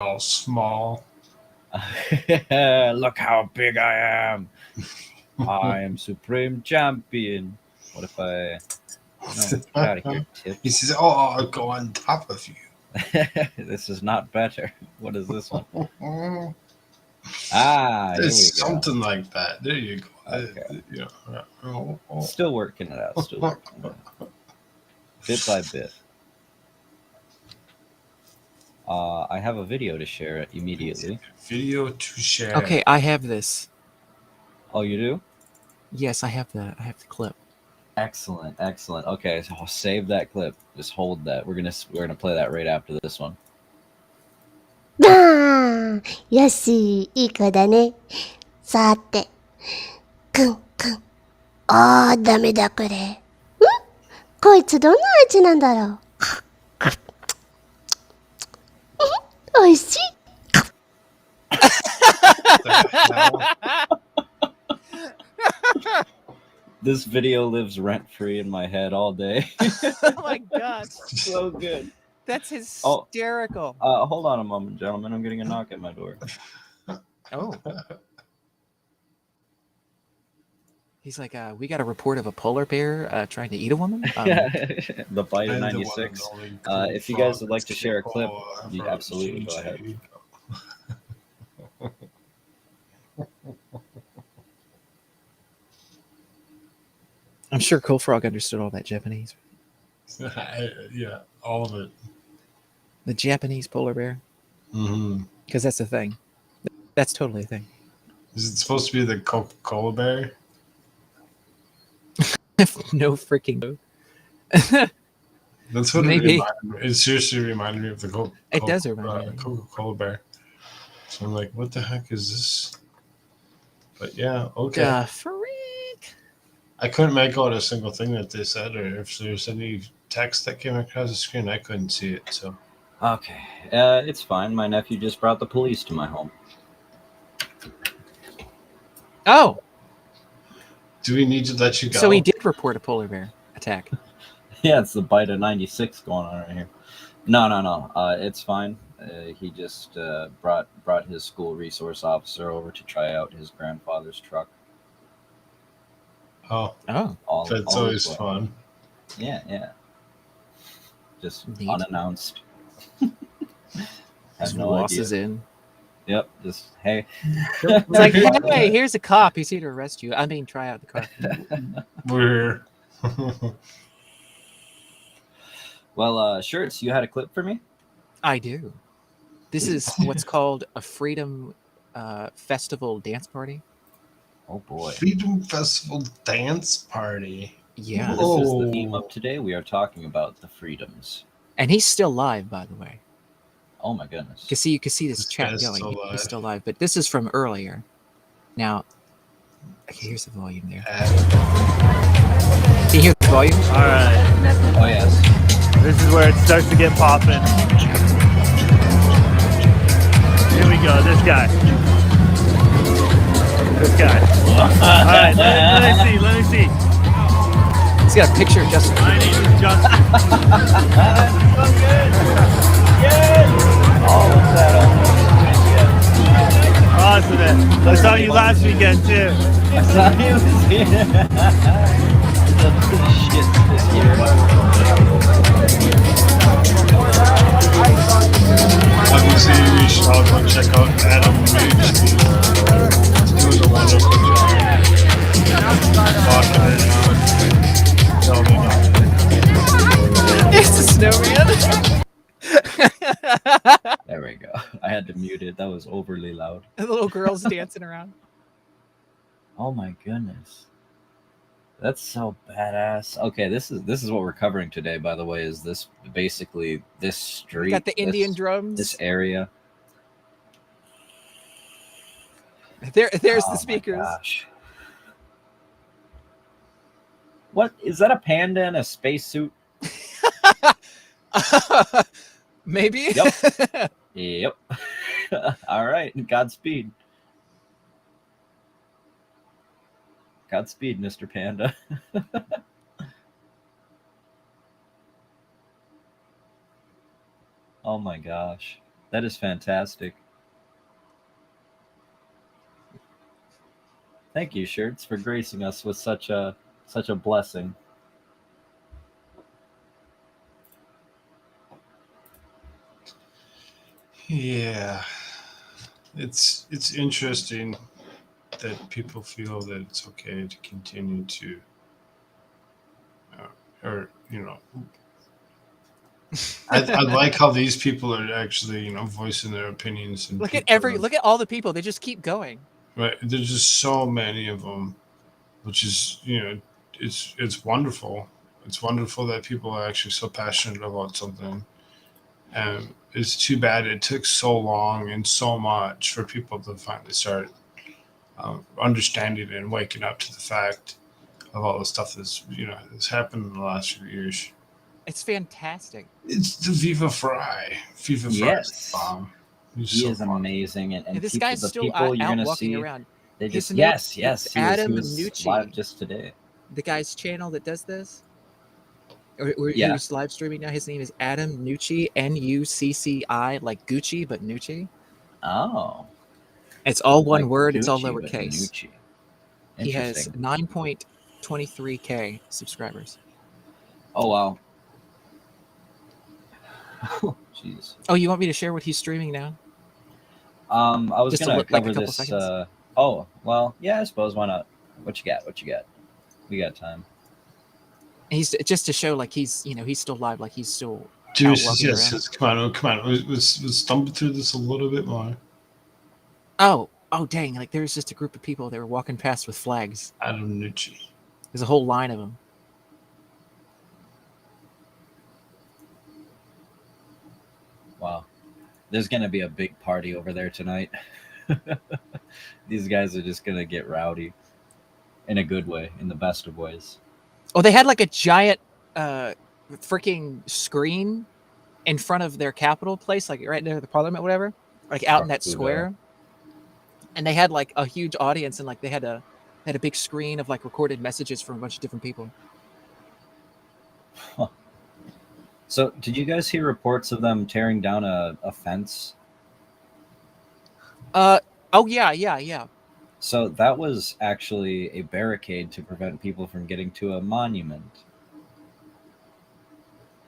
all small. Look how big I am. I am supreme champion. What if I... No, get out of here, Tips. He says, "Oh, I'll go on top of you." This is not better. What is this one? Ah, here we It's go. something like that. There you go. Okay. Yeah. Still working it out. Still working it out. Bit by bit. I have a video to share immediately. Video to share. Okay, I have this. Oh, you do? Yes, I have the clip. Excellent, excellent. Okay, so I'll save that clip. Just hold that. We're gonna play that right after this one. バーンよし、いい子だね。さて、くんくん。あー、ダメだこれ。ん？こいつどんな味なんだろう。おいしい。This video lives rent-free in my head all day. Oh my god. So good. That's hysterical. Hold on a moment, gentlemen. I'm getting a knock at my door. Oh. He's like, we got a report of a polar bear trying to eat a woman. The bite of 96. If you guys would like to share a clip, you absolutely go ahead. I'm sure Cool Frog understood all that Japanese. Yeah, all of it. The Japanese polar bear. Mm-hmm. Because that's a thing. That's totally a thing. Is it supposed to be the Coca-Cola bear? No freaking clue. That's what Maybe. it reminded me. It seriously reminded me of the It does remind me. Coca-Cola bear. So I'm like, what the heck is this? But yeah, okay. Freak. I couldn't make out a single thing that they said, or if there's any text that came across the screen, I couldn't see it. So Okay, it's fine. My nephew just brought the police to my home. Oh, do we need to let you go? so he did report a polar bear attack. Yeah, it's the bite of 96 going on right here. No. It's fine. He just brought his school resource officer over to try out his grandfather's truck. Oh, Oh, that's always fun. Yeah. Just Neat. Unannounced. his Have no boss idea. is in. Yep. Just hey. It's like, hey, here's a cop. He's here to arrest you. I mean, try out the car. We're Well, Shirts, you had a clip for me? I do. This is what's called a Freedom Festival dance party. Oh boy. Freedom Festival dance party. Yeah. This is the theme of today. We are talking about the freedoms. And he's still live, by the way. Oh my goodness. You can see this chat guy's going. still live. He's still live, but this is from earlier. Now, okay, here's the volume there. Can you hear the volume? All right, Oh yes. this is where it starts to get popping. Here we go. This guy. All right, let me see. He's got a picture of Justin. My name is Justin. So good. Yes. All of that. Awesome. I saw you last weekend too. I saw you shit this year. Obviously, we should all go check out Adam Page. Doing a wonderful job. Walking it out. Tell me about it. It's a snowman. There we go. I had to mute it. That was overly loud. The little girl's dancing around. Oh my goodness. That's so badass. Okay, this is what we're covering today, by the way, is this basically this street. Got the Indian drums. This area. There's Oh the my speakers. gosh. What is that, a panda in a spacesuit? Maybe. Yep. Yep. All right. Godspeed. Godspeed, Mr. Panda. Oh my gosh. That is fantastic. Thank you, Shirts, for gracing us with such a blessing. Yeah, it's interesting that people feel that it's okay to continue to, or I like how these people are actually voicing their opinions and Look at people look at all the people. They just keep going. right. There's just so many of them, which is it's wonderful. It's wonderful that people are actually so passionate about something. And it's too bad it took so long and so much for people to finally start understanding and waking up to the fact of all the stuff that's happened in the last few years. It's fantastic. It's the Viva Fry. Viva Fry is Yes. the bomb. He's He so is fun. amazing, and This people, guy's the still people you're out gonna walking see, around. they His just name yes, is he Adam was Nucci. live just today. The guy's channel that does this, or Yeah. who's live streaming now, his name is Adam Nucci, Nucci, like Gucci, but Nucci. Oh, It's all one like word. It's all Gucci, but lowercase. Nucci. He has Interesting. 9.23K subscribers. Oh wow. Jeez. Oh, you want me to share what he's streaming now? I was Just gonna like a cover couple this. seconds. Oh well, yeah, I suppose. Why not? What you got? What you got? We got time. He's just to show like he's he's still live, like he's still Juice, walking yes, around. yes, come on. Let's stumble through this a little bit more. Oh dang! Like there's just a group of people that were walking past with flags. Adam Nucci. There's a whole line of them. Wow. There's gonna be a big party over there tonight. These guys are just gonna get rowdy, in a good way, in the best of ways. Oh, they had like a giant freaking screen in front of their Capitol place, like right near the Parliament, whatever, like out in that square. And they had like a huge audience, and like they had a big screen of like recorded messages from a bunch of different people. Huh. So, did you guys hear reports of them tearing down a fence? Oh yeah. So that was actually a barricade to prevent people from getting to a monument.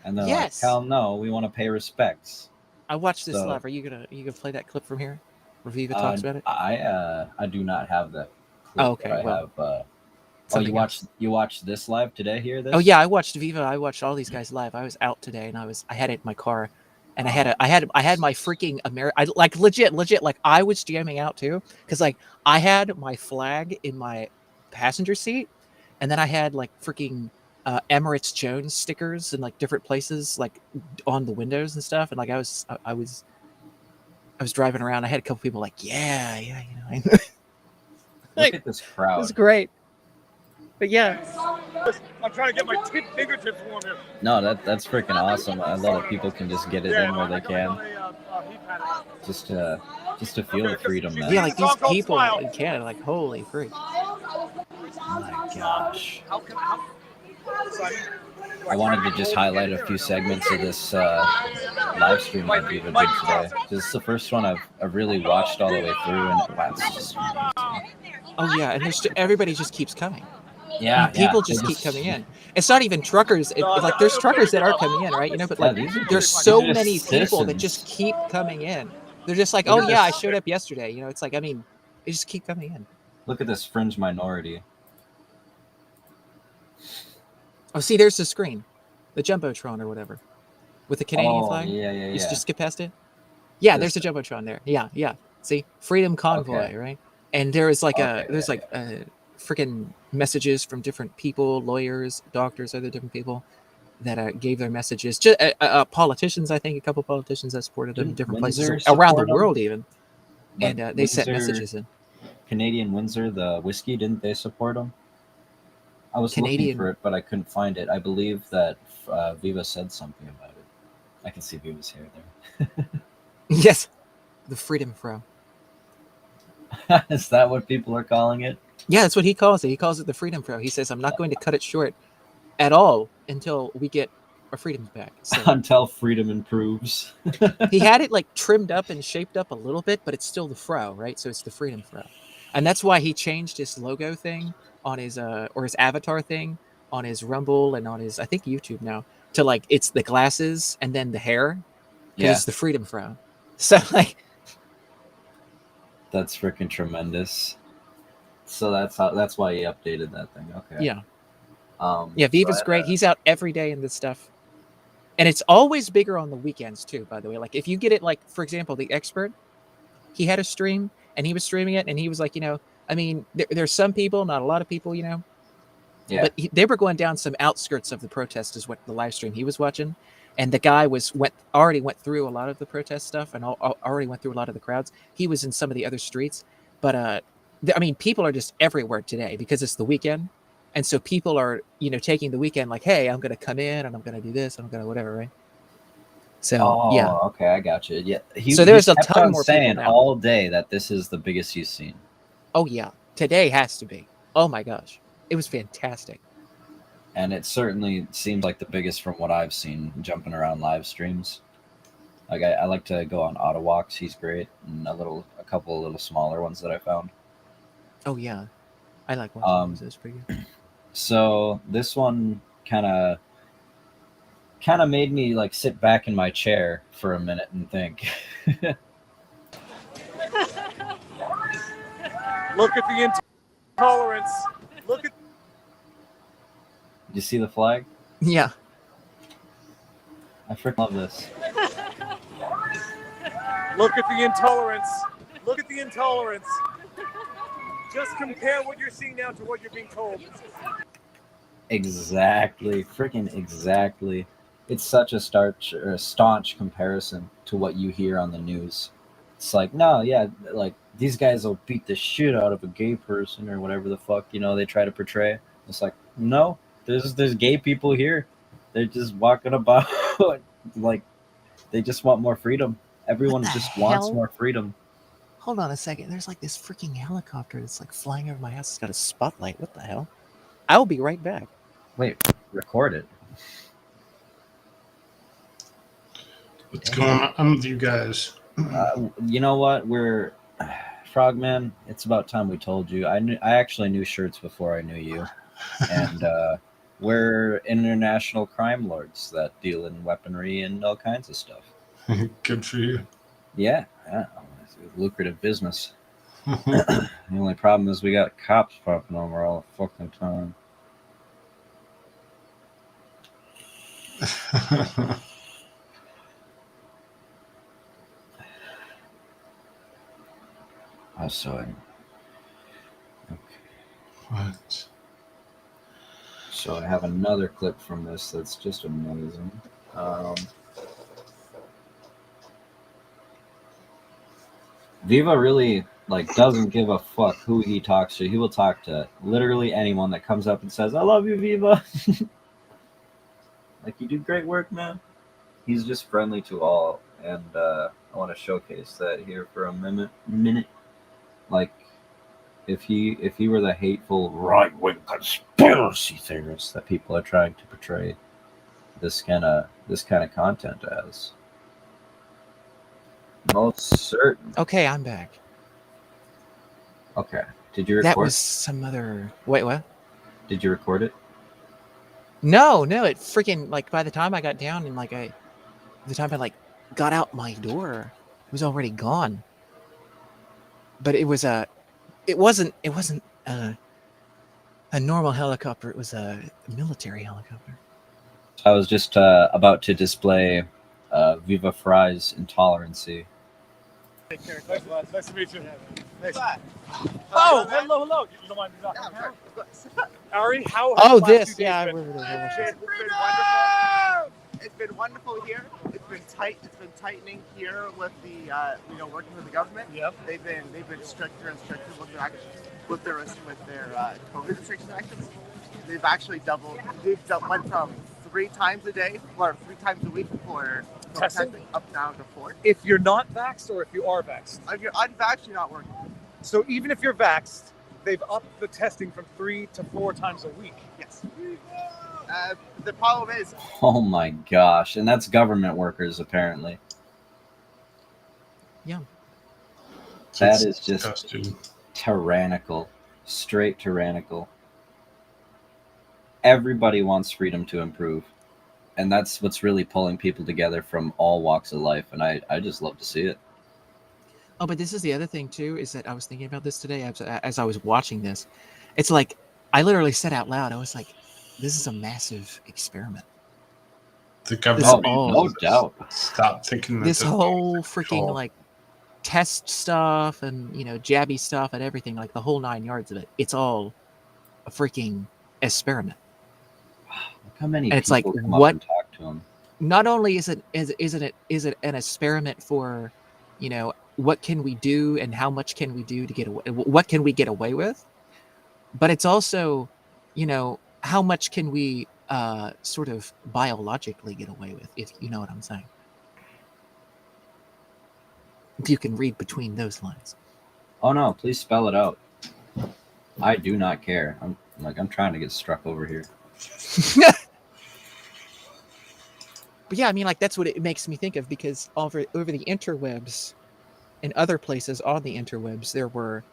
And they're like, hell no, we want to pay respects. I watched this live. Are you gonna play that clip from here? Where Viva talks about it? I do not have that clip. Oh, okay. You watched this live today? Hear this? Oh yeah, I watched Viva. I watched all these guys live. I was out today, and I had it in my car, and I had my freaking like legit, like I was jamming out too, because like I had my flag in my passenger seat, and then I had like freaking Emirates Jones stickers in like different places, like on the windows and stuff, and like I was driving around. I had a couple people like, yeah, Look at this crowd. It was great. But yeah, I'm trying to get my fingertips warm here. No, that's freaking awesome. I love that people can just get it in where they can, just to feel the freedom, man. yeah, like these people in Canada, like holy freak. Oh my gosh. I wanted to just highlight a few segments of this live stream that Viva did today. This is the first one I've really watched all the way through, and wow, it's just amazing. Oh yeah, and everybody just keeps coming. Yeah, people just keep coming in. It's not even truckers. Like there's truckers that are coming in, right? But like there's so many people that just keep coming in. They're just like, oh yeah, I showed up yesterday. It's like, I mean, they just keep coming in. Look at this fringe minority. Oh, see, there's the screen, the jumbotron or whatever, with the Canadian flag. Yeah. You just skip past it. Yeah, there's the jumbotron there. Yeah. See, Freedom Convoy, right? And there is like freaking messages from different people, lawyers, doctors, other different people that gave their messages. Just politicians, I think a couple politicians that supported them in different places around the world, even. And they sent messages in. Canadian Windsor, the whiskey, didn't they support them? I was looking for it, but I couldn't find it. I believe that Viva said something about it. I can see Viva's hair there. Yes, the Freedom Fro. Is that what people are calling it? Yeah, that's what he calls it. He calls it the Freedom Fro. He says, I'm not going to cut it short at all until we get Freedom's back. So Until freedom improves. he had it like trimmed up and shaped up a little bit, but it's still the fro, right? So it's the Freedom Fro, and that's why he changed his logo thing on his or his avatar thing on his Rumble and on his I think YouTube now to like it's the glasses and then the hair because Yeah, it's the Freedom Fro. So like that's freaking tremendous. So that's why he updated that thing. Okay. yeah, So Viva's great. He's out every day in this stuff. And it's always bigger on the weekends too, by the way. Like if you get it, like for example, the expert, he had a stream and he was streaming it, and he was like, I mean, there's some people, not a lot of people, yeah. but they were going down some outskirts of the protest, is what the live stream he was watching, and the guy already went through a lot of the protest stuff and already went through a lot of the crowds. He was in some of the other streets, but I mean, people are just everywhere today because it's the weekend. And so people are, taking the weekend like, hey, I'm going to come in and I'm going to do this and I'm going to whatever, right? So, yeah. Okay, I got you. Yeah. So there's a kept ton on more people saying now. all day that this is the biggest he's seen. Oh, yeah. Today has to be. Oh, my gosh. It was fantastic. And it certainly seems like the biggest from what I've seen jumping around live streams. Like I like to go on auto walks. He's great, and a couple of little smaller ones that I found. Oh, yeah. I like watching those. It's pretty good. So this one kind of made me like sit back in my chair for a minute and think. Look at the intolerance. Look at. Did you see the flag? Yeah. I freaking love this. Look at the intolerance. Look at the intolerance. Just compare what you're seeing now to what you're being told. Exactly. Freaking exactly. It's such a staunch comparison to what you hear on the news. It's like, no, yeah, like these guys will beat the shit out of a gay person or whatever the fuck, they try to portray. It's like, no, there's gay people here. They're just walking about like they just want more freedom. Everyone just wants more freedom. Hold on a second. There's like this freaking helicopter that's like flying over my house. It's got a spotlight. What the hell? I will be right back. Wait, record it. What's going on with you guys? You know what? We're Frogman. It's about time we told you. I actually knew Shirts before I knew you, and we're international crime lords that deal in weaponry and all kinds of stuff. Good for you. Yeah, it's a lucrative business. The only problem is we got cops popping over all the fucking time. Okay. What? So I have another clip from this that's just amazing. Viva really doesn't give a fuck who he talks to. He will talk to literally anyone that comes up and says, "I love you, Viva." You do great work, man. He's just friendly to all, and I want to showcase that here for a minute. If he were the hateful right-wing conspiracy theorist that people are trying to portray this kind of content as, most certain. Okay, I'm back. Okay, did you record? That was some other. Wait, what? Did you record it? No, it freaking by the time I got down and the time I got out my door, it was already gone. But it wasn't a normal helicopter. It was a military helicopter. I was just about to display Viva Fry's intolerancy. Take care. Nice to meet you. Nice. Oh, hello. You don't mind me talking now? Ari, how? Oh, this. Yeah, I remember that. It's been wonderful here. It's been tight. It's been tightening here with the working with the government. Yep. They've been stricter and stricter with their actions, with their COVID restriction actions. They've actually doubled. Went from 3 times a day or 3 times a week for testing up down to 4. If you're not vaxxed or if you are vaxxed? If you're unvaxxed, you're not working. So even if you're vaxxed, they've upped the testing from 3 to 4 times a week. Yes. The problem is, Oh my gosh. And that's government workers, apparently. Yeah. That It's is just disgusting. tyrannical. Straight tyrannical. Everybody wants freedom to improve. And that's what's really pulling people together from all walks of life. And I just love to see it. Oh, but this is the other thing too, is that I was thinking about this today as I was watching this. It's like, I literally said out loud, I was like, this is a massive experiment. The This government all- no doubt. stop thinking that This they're whole in freaking control. like test stuff and, you know, jabby stuff and everything, like the whole 9 yards of it. It's all a freaking experiment. Look how many And it's like, people come what- up and talk to him. Not only is it an experiment for, you know, what can we do and how much can we do to get away, what can we get away with, but it's also, you know, how much can we sort of biologically get away with, if you know what I'm saying. If you can read between those lines. Oh no, please spell it out. I do not care. I'm trying to get struck over here. But yeah, I mean, like, that's what it makes me think of, because over the interwebs and other places on the interwebs, there were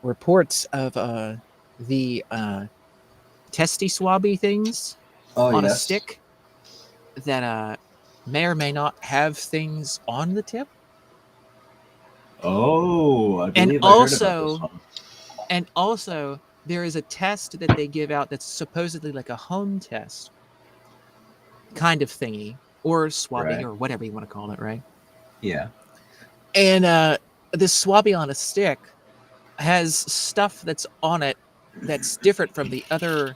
reports of the testy swabby things Oh on a yes. stick that may or may not have things on the tip. Oh, I believe I heard also- about this one. And also, there is a test that they give out that's supposedly like a home test kind of thingy, or swabbing, Right. or whatever you want to call it, right? Yeah. And this swabby on a stick has stuff that's on it that's different from the other,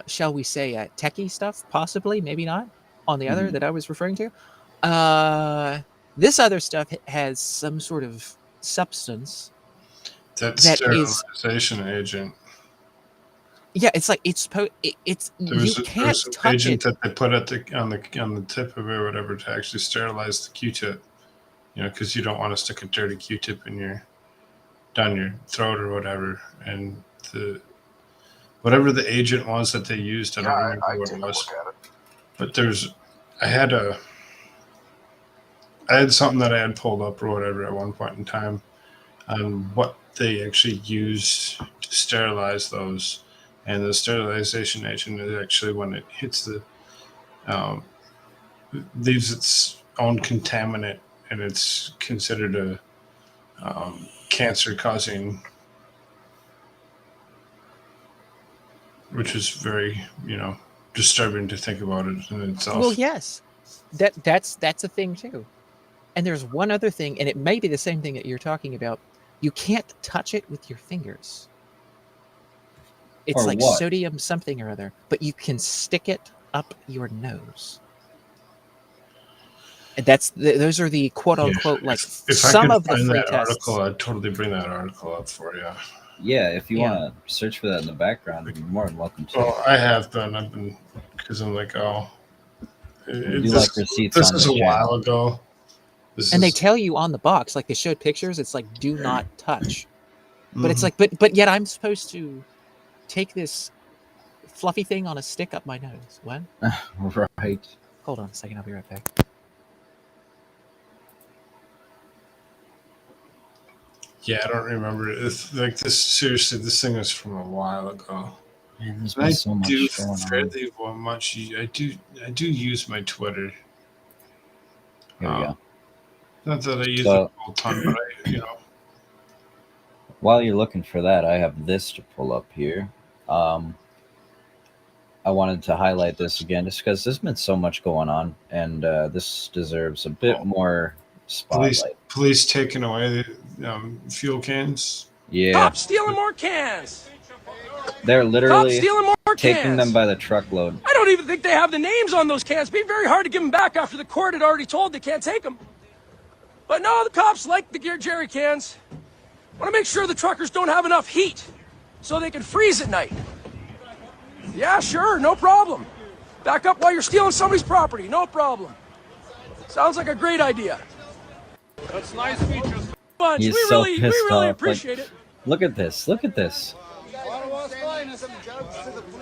shall we say, techie stuff, possibly, maybe not, on the other Mhm. that I was referring to. This other stuff has some sort of substance. That that is- sterilization agent. Yeah, it's like it's you can't There's an touch agent it. that they put at on the tip of it or whatever to actually sterilize the Q-tip. You know, because you don't want to stick a dirty Q-tip down your throat or whatever. And whatever the agent was that they used, I don't remember what it was. But I had something that I had pulled up or whatever at one point in time on what they actually used to sterilize those. And the sterilization agent is actually, when it hits leaves its own contaminant, and it's considered a cancer-causing, which is very, disturbing to think about it in itself. Well, yes, that's a thing too. And there's one other thing, and it may be the same thing that you're talking about. You can't touch it with your fingers. It's Or like what? sodium something or other, but you can stick it up your nose. And those are the quote unquote like If some I of could the find free that tests. article, I'd totally bring that article up for you. Yeah, if you Yeah. want to search for that in the background, you're more than welcome to. Well, I have been. I've been, because I'm like, oh, We do like receipts this on is this a while ago. And they tell you on the box, like they showed pictures, it's like do not touch. But it's Mhm. like, but yet I'm supposed to take this fluffy thing on a stick up my nose. What? Right. Hold on a second, I'll be right back. Yeah, I don't remember. It's like this. Seriously, this thing is from a while ago. Man, there's And been I so much do going on. fairly much. I do use my Twitter. Here we go. Not that I use So- it all the time, but While you're looking for that, I have this to pull up here. I wanted to highlight this again just because there's been so much going on, and this deserves a bit more spotlight. police taking away the fuel cans. Yeah, Cops stealing more cans. they're Cops literally stealing more taking cans. them by the truckload. I don't even think they have the names on those cans. It'd be very hard to give them back after the court had already told they can't take them. But no, the cops like the Gear Jerry cans. Want to make sure the truckers don't have enough heat so they can freeze at night. Yeah, sure, no problem. Back up while you're stealing somebody's property, no problem. Sounds like a great idea. That's nice features. Bunch. He's we so really pissed off, like- appreciate it. Look at this. Look at this.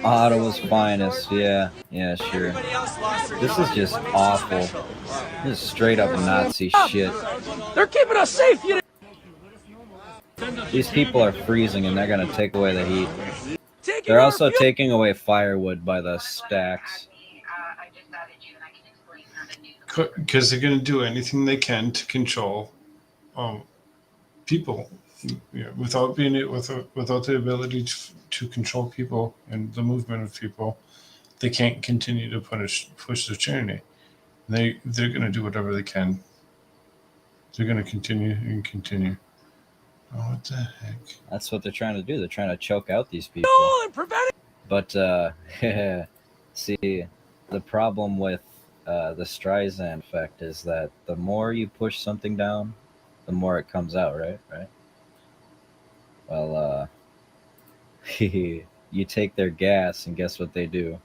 Ottawa's finest. Yeah, yeah, sure. This is just awful. This is straight up Nazi shit. They're keeping us safe, you know. These people are freezing and they're gonna take away the heat. Taking They're our also fuel. taking away firewood by the stacks. Because they're going to do anything they can to control people, without the ability to control people and the movement of people. They can't continue to push the tyranny. They're going to do whatever they can. They're going to continue and continue. Oh, what the heck? That's what they're trying to do. They're trying to choke out these people. And preventing. But see, the problem with the Streisand effect is that the more you push something down, the more it comes out, right? Well, you take their gas, and guess what they do?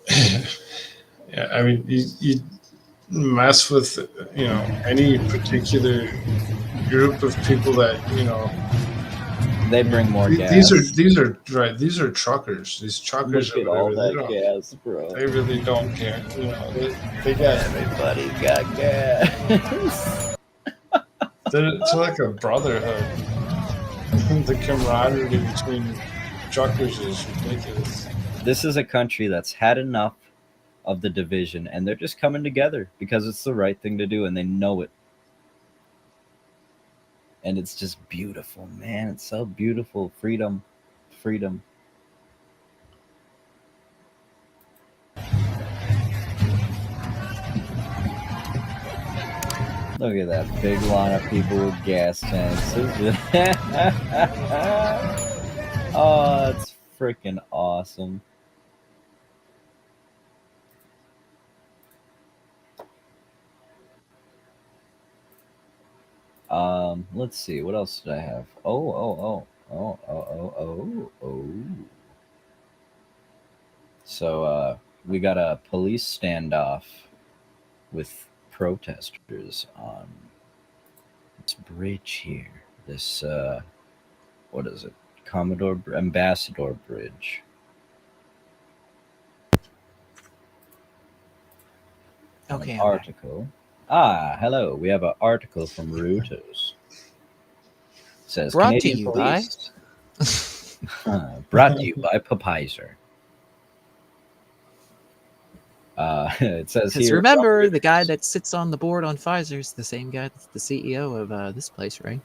Yeah, I mean, you mess with any particular group of people that They bring more gas. These are right. These are truckers. These truckers Look at all that gas, bro. They really don't care. They got Everybody got gas. It's like a brotherhood. The camaraderie between truckers is ridiculous. This is a country that's had enough of the division, and they're just coming together because it's the right thing to do, and they know it. And it's just beautiful, man. It's so beautiful. Freedom. Look at that big line of people with gas tanks. Oh, it's freaking awesome. Let's see. What else did I have? Oh. So, we got a police standoff with protesters on this bridge here. This, what is it? Ambassador Bridge. Okay. Article. Ah, hello. We have an article from Reuters. It says Brought Canadian to you police. Brought to you by Pfizer. It says Because here. remember, the guy that sits on the board on Pfizer is the same guy that's the CEO of this place, right?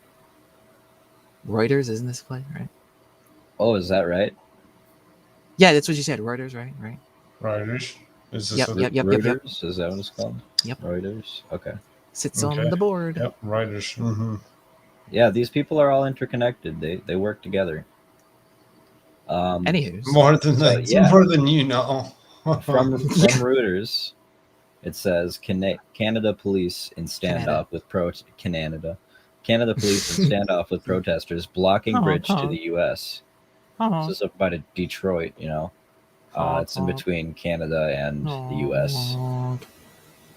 Reuters, isn't this place, right? Oh, is that right? Yeah, that's what you said. Reuters, right? Reuters. Is this Yep. Reuters? Is that what it's called? Yep. Reuters. Okay. Sits on the board. Yep. Reuters. Mm-hmm. Yeah, these people are all interconnected. They work together. Anywho, More than you know. from Reuters, it says Canada police in standoff with Canada police in standoff with protesters blocking bridge to the U.S. This is up by Detroit, it's in between Canada and the U.S.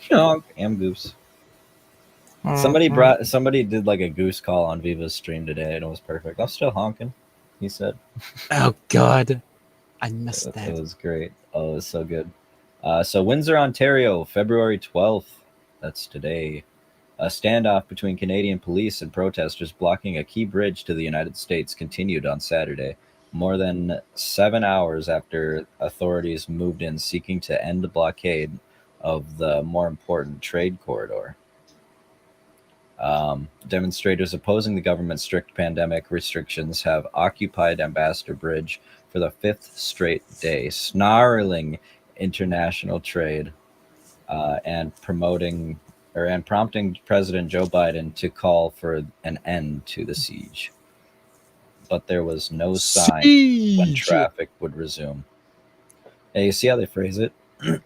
Goose. Somebody did like a goose call on Viva's stream today, and it was perfect. I'm still honking, he said. Oh God, I missed that. It was great. Oh, it was so good. So Windsor, Ontario, February 12th. That's today. A standoff between Canadian police and protesters blocking a key bridge to the United States continued on Saturday, more than 7 hours after authorities moved in seeking to end the blockade of the more important trade corridor. Demonstrators opposing the government's strict pandemic restrictions have occupied Ambassador Bridge for the 5th straight day, snarling international trade and prompting President Joe Biden to call for an end to the siege. But there was no sign when traffic would resume. And you see how they phrase it?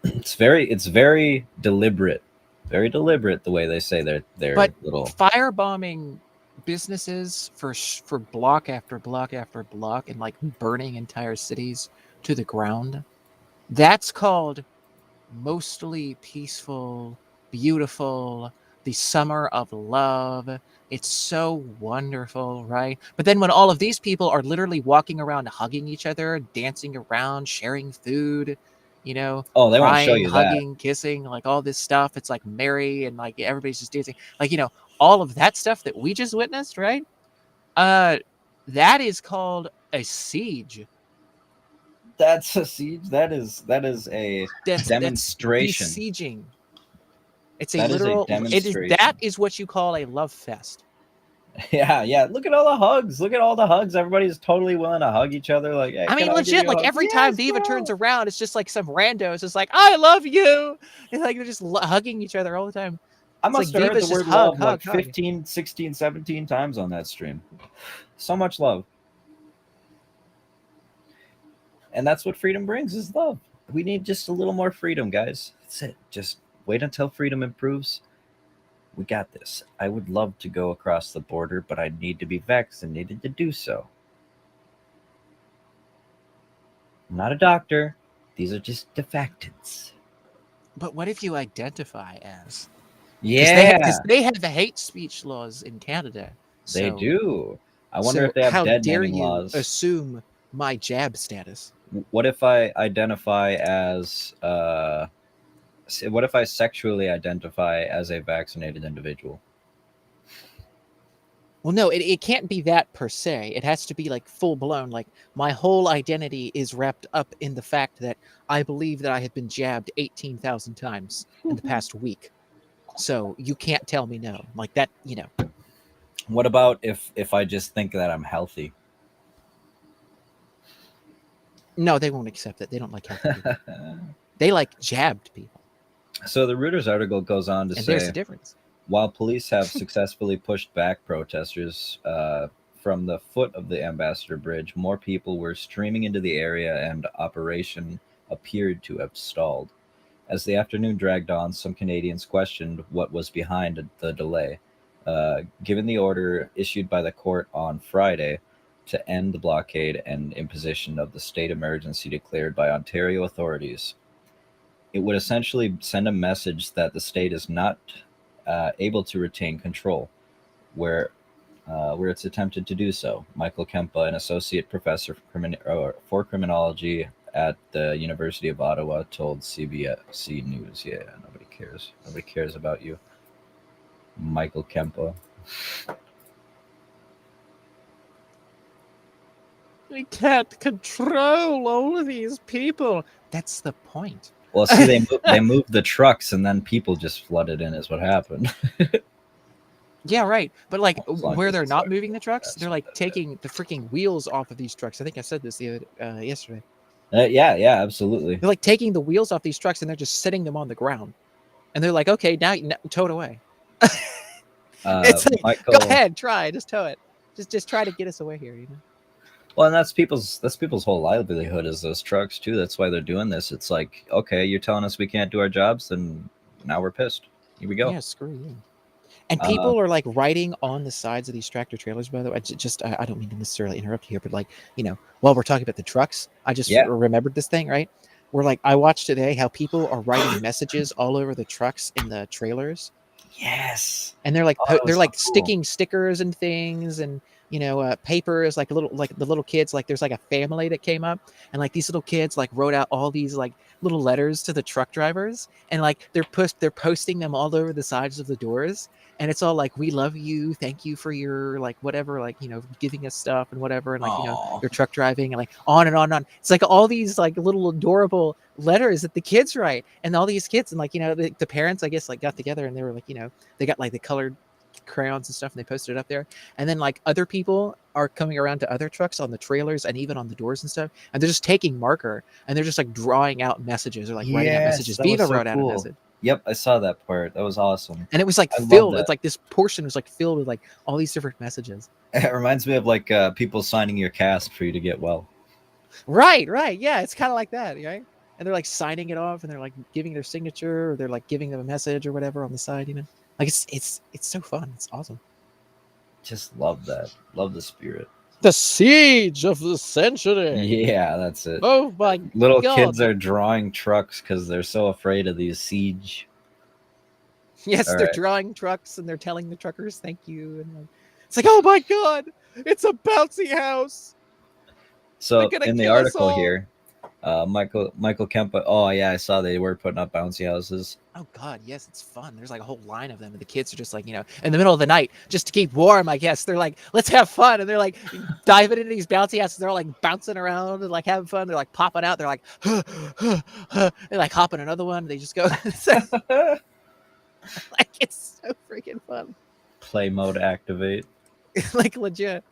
It's very deliberate. Very deliberate the way they say their little firebombing businesses for block after block after block and like burning entire cities to the ground. That's called mostly peaceful, beautiful the summer of love. It's so wonderful, right? But then when all of these people are literally walking around hugging each other, dancing around, sharing food, you know, Oh, they won't show crying, you that. hugging, kissing, like all this stuff. It's like merry and like everybody's just dancing. Like, you know, all of that stuff that we just witnessed, right? That is called a siege. That's a siege. That is a That's demonstration. besieging. It's a That is a literal. demonstration. That is what you call a love fest. Yeah. Look at all the hugs. Look at all the hugs. Everybody's totally willing to hug each other. Like, hey, I mean, can give legit. you a Like hug? every time Yes, Viva bro. turns around, it's just like some randos. It's like, I love you. And like they're just hugging each other all the time. I It's must like have heard Viva's the just word love hug, like hug. 15, 16, 17 times on that stream. So much love. And that's what freedom brings, is love. We need just a little more freedom, guys. That's it. Just wait until freedom improves. We got this. I would love to go across the border, but I need to be vaccinated to do so. I'm not a doctor. These are just defectants. But what if you identify as? Yeah, Because they have the hate speech laws in Canada. they So, do. I wonder so if they have how dead dare naming you laws. assume my jab status? What if I identify as what if I sexually identify as a vaccinated individual? Well, no, it can't be that per se. It has to be like full blown. Like my whole identity is wrapped up in the fact that I believe that I have been jabbed 18,000 times in the past week. So you can't tell me no. Like that, you know. What about if I just think that I'm healthy? No, they won't accept it. They don't like healthy people. They like jabbed people. So the Reuters article goes on to And say, there's the difference. while police have successfully pushed back protesters from the foot of the Ambassador Bridge, more people were streaming into the area and operation appeared to have stalled. As the afternoon dragged on, some Canadians questioned what was behind the delay. Given the order issued by the court on Friday to end the blockade and imposition of the state emergency declared by Ontario authorities, it would essentially send a message that the state is not able to retain control where it's attempted to do so. Michael Kempa, an associate professor for criminology at the University of Ottawa, told CBC News. Yeah, nobody cares. Nobody cares about you, Michael Kempa. We can't control all of these people. That's the point. Well, see, they moved the trucks and then people just flooded in, is what happened. Yeah, right. But like As long where as they're it's not like moving the trucks, that's they're like taking the freaking wheels off of these trucks. I think I said this the other, yesterday. Yeah, absolutely. They're like taking the wheels off these trucks and they're just sitting them on the ground. And they're like, okay, now tow it away. It's like, Michael, go ahead, try, just tow it. Just try to get us away here, you know. well, and that's people's whole livelihood is those trucks too. That's why they're doing this. It's like, okay, you're telling us we can't do our jobs, then now we're pissed. Here we go. Yeah, screw you. And people are like riding on the sides of these tractor trailers. By the way, I don't mean to necessarily interrupt here, but like, you know, while we're talking about the trucks, I just remembered this thing, right? Where like I watched today how people are writing messages all over the trucks in the trailers. Yes. And they're like so cool. sticking stickers and things, and you know, papers, like the little kids, like there's like a family that came up, and like these little kids like wrote out all these like little letters to the truck drivers, and like they're posting them all over the sides of the doors, and it's all like, we love you, thank you for your like whatever, like, you know, giving us stuff and whatever, and like, you know, your truck driving, and like on and on and on. It's like all these like little adorable letters that the kids write, and all these kids, and like, you know, the parents, I guess, like got together and they were like, you know, they got like the colored crayons and stuff, and they posted it up there. And then like other people are coming around to other trucks on the trailers and even on the doors and stuff, and they're just taking marker and they're just like drawing out messages, or like writing out messages. Viva wrote out a message. Yep, I saw that part. That was awesome. And it was like filled. It's like this portion was like filled with like all these different messages. It reminds me of like people signing your cast for you to get well. Right. Yeah, it's kind of like that, right? And they're like signing it off, and they're like giving their signature, or they're like giving them a message or whatever on the side, you know. Like it's so fun. It's awesome. Just love that. Love the spirit. The siege of the century. Yeah, that's it. Oh my Little God. kids are drawing trucks because they're so afraid of these siege. Yes, All they're right. drawing trucks and they're telling the truckers thank you. And like, it's like, oh my god, it's a bouncy house. They're So gonna in the kill us article all. here, Michael Kemp. Oh yeah, I saw they were putting up bouncy houses. Oh god, yes, it's fun. There's like a whole line of them, and the kids are just like, in the middle of the night, just to keep warm, I guess. They're like, let's have fun, and they're like diving into these bouncy houses. They're all like bouncing around and like having fun. They're like popping out. They're like, they're like hopping another one. They just go, like it's so freaking fun. Play mode activate. Like legit.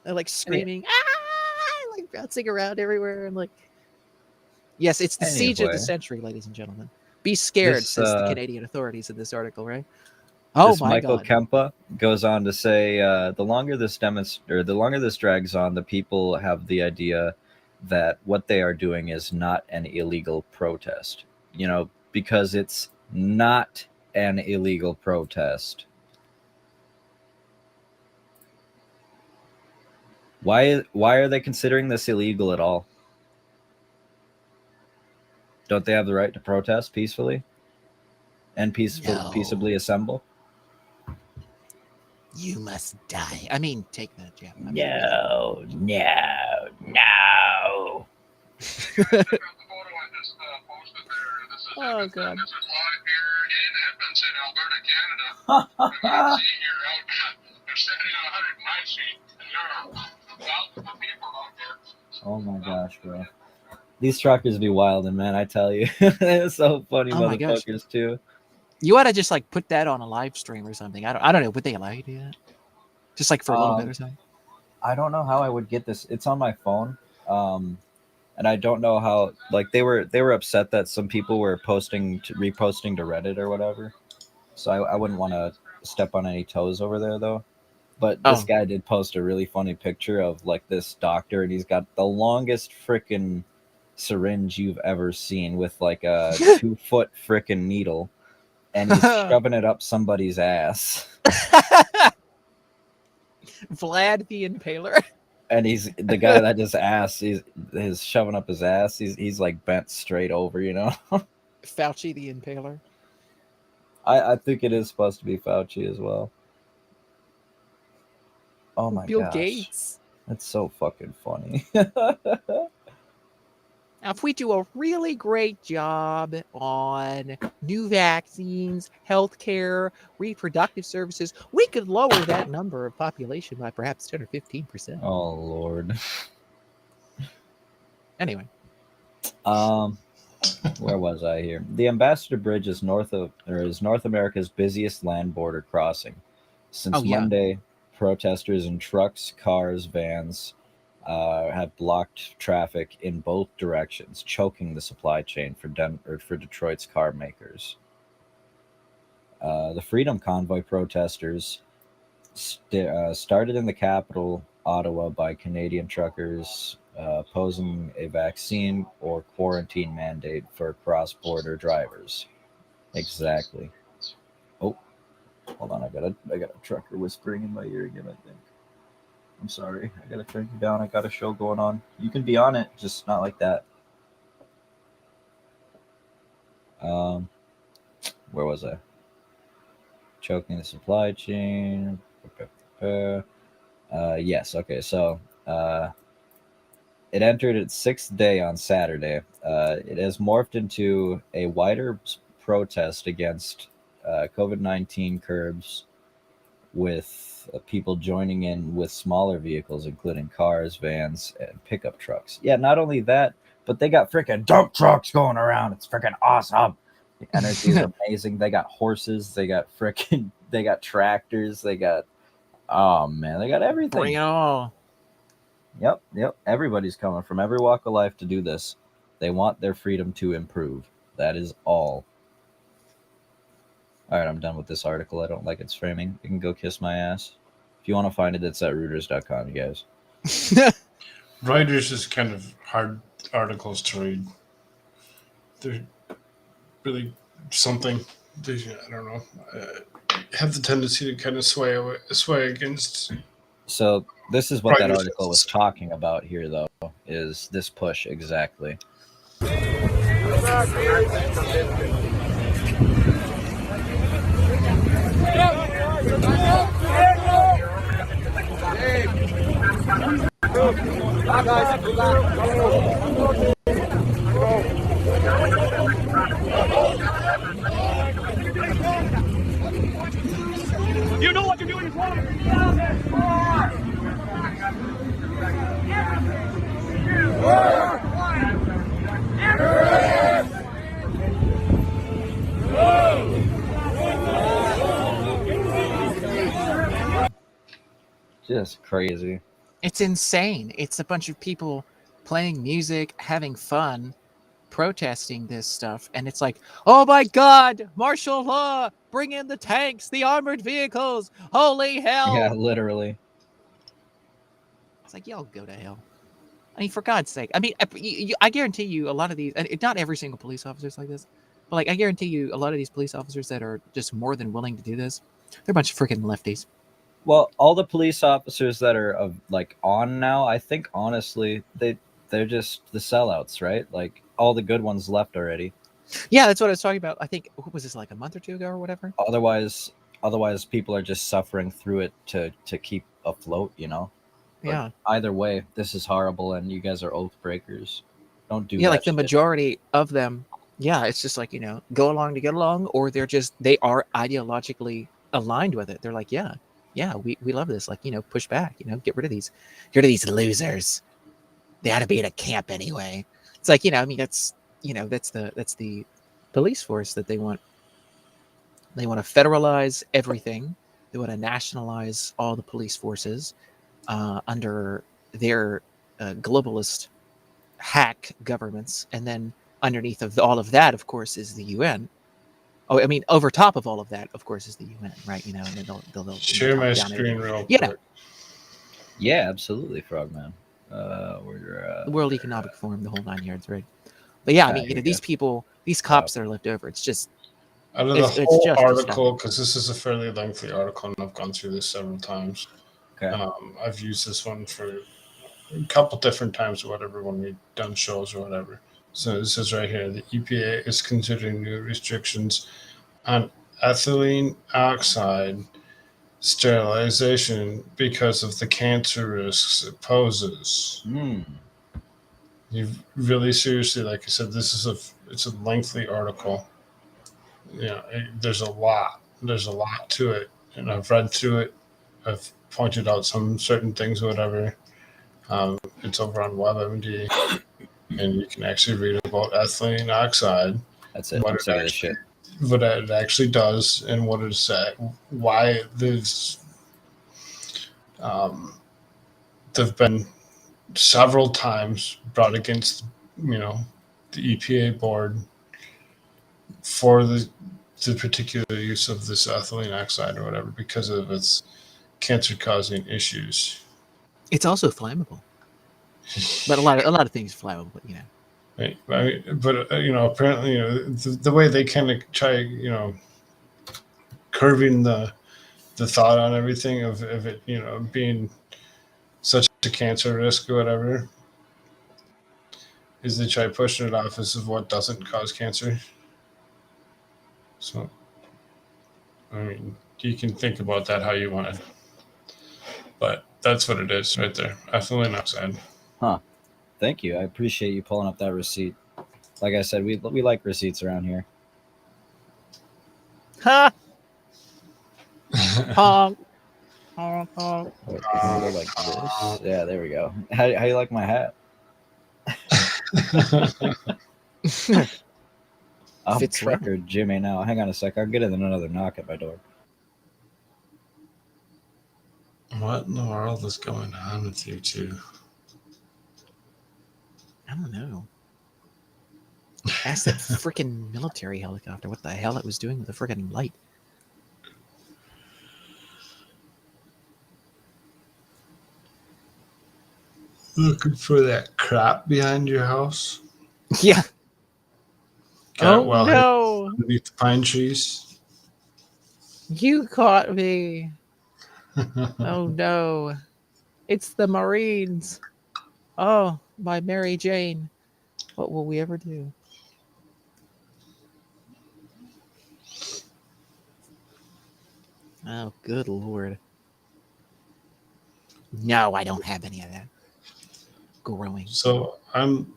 They're like screaming, like bouncing around everywhere, and like, yes, it's the siege of the Anyway. century, ladies and gentlemen. Be scared, This, says the Canadian authorities in this article, right? Oh This my Michael god. Kempa goes on to say, the longer this drags on, the people have the idea that what they are doing is not an illegal protest. Because it's not an illegal protest. Why are they considering this illegal at all? Don't they have the right to protest peacefully and peaceably assemble? You must die. I mean, take that, Jeff. I mean, No. Oh god. This is live here in Edmonton, Alberta, Canada. You can see here they're standing on 109th Street, and there are thousands of people out there. Oh my gosh, bro. These truckers be wildin', man, I tell you. They're so funny, Oh my gosh. motherfuckers, too. You ought to just like put that on a live stream or something. I don't know. Would they allow you to do that? Just like for a little bit or something? I don't know how I would get this. It's on my phone. And I don't know how, like, they were upset that some people were reposting to Reddit or whatever. So I wouldn't want to step on any toes over there, though. But this guy did post a really funny picture of, like, this doctor, and he's got the longest freaking syringe you've ever seen with, like, a 2-foot freaking needle. And he's shoving it up somebody's ass. Vlad the Impaler. And he's the guy that just ass. He's shoving up his ass. He's like bent straight over, Fauci the Impaler. I think it is supposed to be Fauci as well. Oh my Bill gosh. Gates. That's so fucking funny. Now, if we do a really great job on new vaccines, healthcare, reproductive services, we could lower that number of population by perhaps 10 or 15%. Oh Lord. Anyway. Where was I here? The Ambassador Bridge is North America's busiest land border crossing. Since Monday, protesters in trucks, cars, vans have blocked traffic in both directions, choking the supply chain for Detroit's car makers. The Freedom Convoy protesters started in the capital, Ottawa, by Canadian truckers opposing a vaccine or quarantine mandate for cross-border drivers. Exactly. Oh, hold on. I got a trucker whispering in my ear again, I think. I'm sorry. I gotta turn you down. I got a show going on. You can be on it, just not like that. Where was I? Choking the supply chain. Yes. Okay. So, it entered its 6th day on Saturday. It has morphed into a wider protest against COVID-19 curbs, with people joining in with smaller vehicles, including cars, vans, and pickup trucks. Yeah, not only that, but they got freaking dump trucks going around. It's freaking awesome. The energy is amazing. They got horses. They got tractors. They got, oh man, they got everything. Bring it on. Yep. Everybody's coming from every walk of life to do this. They want their freedom to improve. That is all. All right, I'm done with this article. I don't like its framing. You can go kiss my ass. If you want to find it, it's at Reuters.com, you guys. Reuters is kind of hard articles to read. They're really something. I don't know. Have the tendency to kind of sway against. So this is what that Reuters. article was talking about here, though, is this push exactly. You know what you're doing is wrong. Just crazy. It's insane. It's a bunch of people playing music, having fun, protesting this stuff, and it's like, oh my god, martial law, bring in the tanks, the armored vehicles, holy hell. Yeah, literally. It's like, y'all go to hell. I mean, for God's sake. I mean, I guarantee you a lot of these, and not every single police officer is like this, but like I guarantee you a lot of these police officers that are just more than willing to do this, they're a bunch of freaking lefties. Well, all the police officers that are like on now, I think honestly, they're just the sellouts, right? Like all the good ones left already. Yeah, that's what I was talking about. I think, what was this, like a month or two ago or whatever? Otherwise people are just suffering through it to keep afloat, you know? But Yeah. either way, this is horrible, and you guys are oath breakers. Don't do that. Yeah, like the shit. majority of them, yeah, it's just like, go along to get along, or they are ideologically aligned with it. They're like, yeah, we love this. Like, push back, get rid of these losers. They ought to be at a camp anyway. It's like, I mean, that's the police force that they want. They want to federalize everything. They want to nationalize all the police forces under their globalist hack governments, and then underneath of all of that, of course, is the UN. Oh, I mean, over top of all of that, of course, is the UN, right? And then they'll Share my screen real quick. Yeah, absolutely, Frogman. We're the World Economic Forum, the whole 9 yards, right? But yeah, I mean, these people, these cops that are left over, it's just out of the whole article, because this is a fairly lengthy article, and I've gone through this several times. Okay. I've used this one for a couple different times or whatever when we've done shows or whatever. So this is right here. The EPA is considering new restrictions on ethylene oxide sterilization because of the cancer risks it poses. You really seriously, like I said, it's a lengthy article. There's a lot to it, and I've read through it. I've pointed out some certain things, whatever. It's over on WebMD, and you can actually read about ethylene oxide. That's it. I'm sick of this shit. What it actually does, and what it's why there's there've been several times brought against the EPA board for the particular use of this ethylene oxide or whatever because of its cancer-causing issues. It's also flammable, but a lot of things are flammable. Right. I mean, but apparently, the way they kind of try, curving the thought on everything of it, being such a cancer risk or whatever, is they try pushing it off as what doesn't cause cancer. So, I mean, you can think about that how you want it, but that's what it is right there. Ethylene oxide. Huh. Thank you. I appreciate you pulling up that receipt. Like I said, we like receipts around here. Ha! Honk. Honk, honk. Wait, go like this. Yeah, there we go. How you like my hat? I'm Fits Trucker Jimmy now. Hang on a sec. I'll get in another knock at my door. What in the world is going on with you two? I don't know. Ask that freaking military helicopter what the hell it was doing with the freaking light. Looking for that crap behind your house? Yeah. Got Oh, well no. underneath the pine trees. You caught me. Oh, no. It's the Marines. Oh, my Mary Jane. What will we ever do? Oh, good Lord. No, I don't have any of that. Of growing. So I'm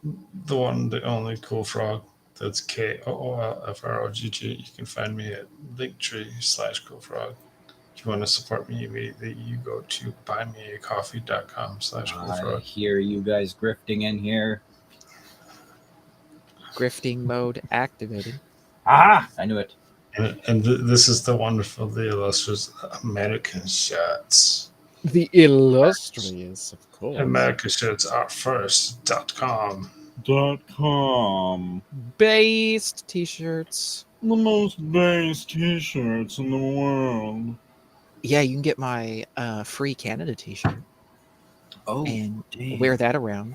the only cool frog. That's KOOLFROGG. You can find me at linktree/coolfrog. If you want to support me immediately, you go to buymeacoffee.com I /coolfrog. hear you guys grifting in here. Grifting mode activated. Ah, I knew it. And this is the wonderful, the illustrious American shirts. The illustrious, of course. AmericanShirtsAreFirst.com. .com. Based t-shirts. The most base t-shirts in the world. Yeah, you can get my free Canada t-shirt Oh, and damn. wear that around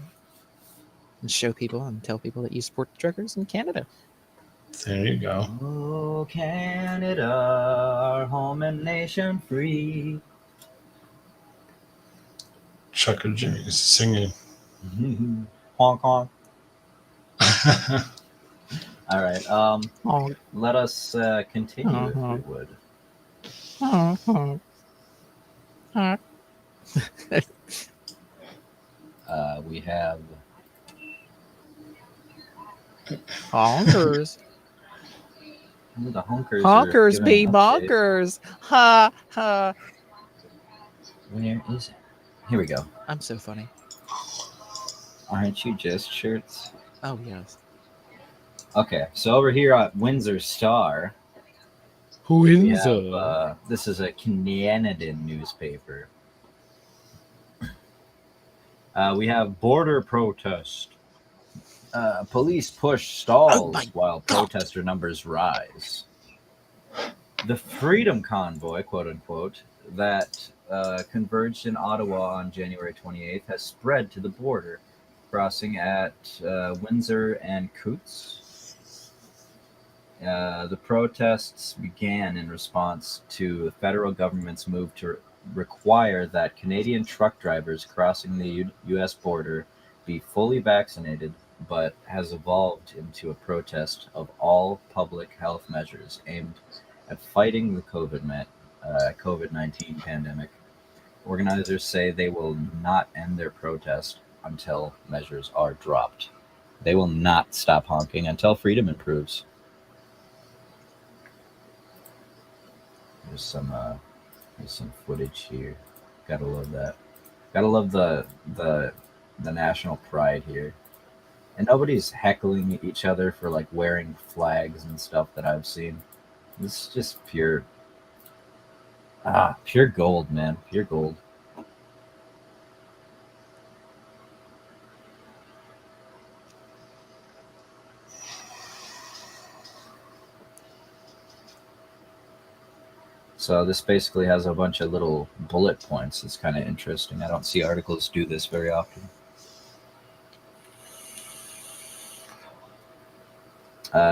and show people and tell people that you support the truckers in Canada. There you go. Oh, Canada, our home and nation free. Chucker Jimmy's singing. Honk honk. All right. Honk. Let us continue if we would. Honk, honk. Honk. We have Honkers. Ooh, the honkers. Honkers are be giving an update. bonkers. Ha ha. Where is it? Here we go. I'm so funny. Aren't you just shirts? Oh yes. Okay, so over here at Windsor Star, we Windsor. have, this is a Canadian newspaper. We have border protest. Police push stalls while protester numbers rise. The Freedom Convoy, quote unquote, that converged in Ottawa on January 28th has spread to the border, crossing at Windsor and Coutts. The protests began in response to the federal government's move to require that Canadian truck drivers crossing the U.S. border be fully vaccinated, but has evolved into a protest of all public health measures aimed at fighting the COVID-19 pandemic. Organizers say they will not end their protest until measures are dropped. They will not stop honking until freedom improves. There's some footage here. Gotta love that. Gotta love the national pride here. And nobody's heckling each other for like wearing flags and stuff that I've seen. This is just pure gold, man. Pure gold. So this basically has a bunch of little bullet points. It's kind of interesting. I don't see articles do this very often.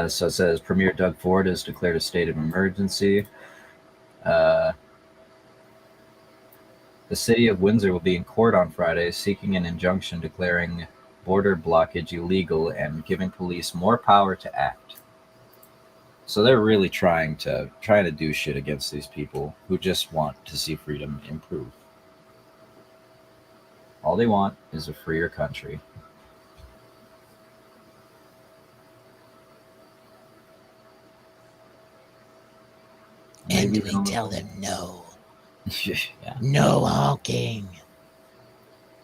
So it says Premier Doug Ford has declared a state of emergency. The city of Windsor will be in court on Friday seeking an injunction declaring border blockage illegal and giving police more power to act. So they're really trying to do shit against these people who just want to see freedom improve. All they want is a freer country. And we tell them no. Yeah. No honking.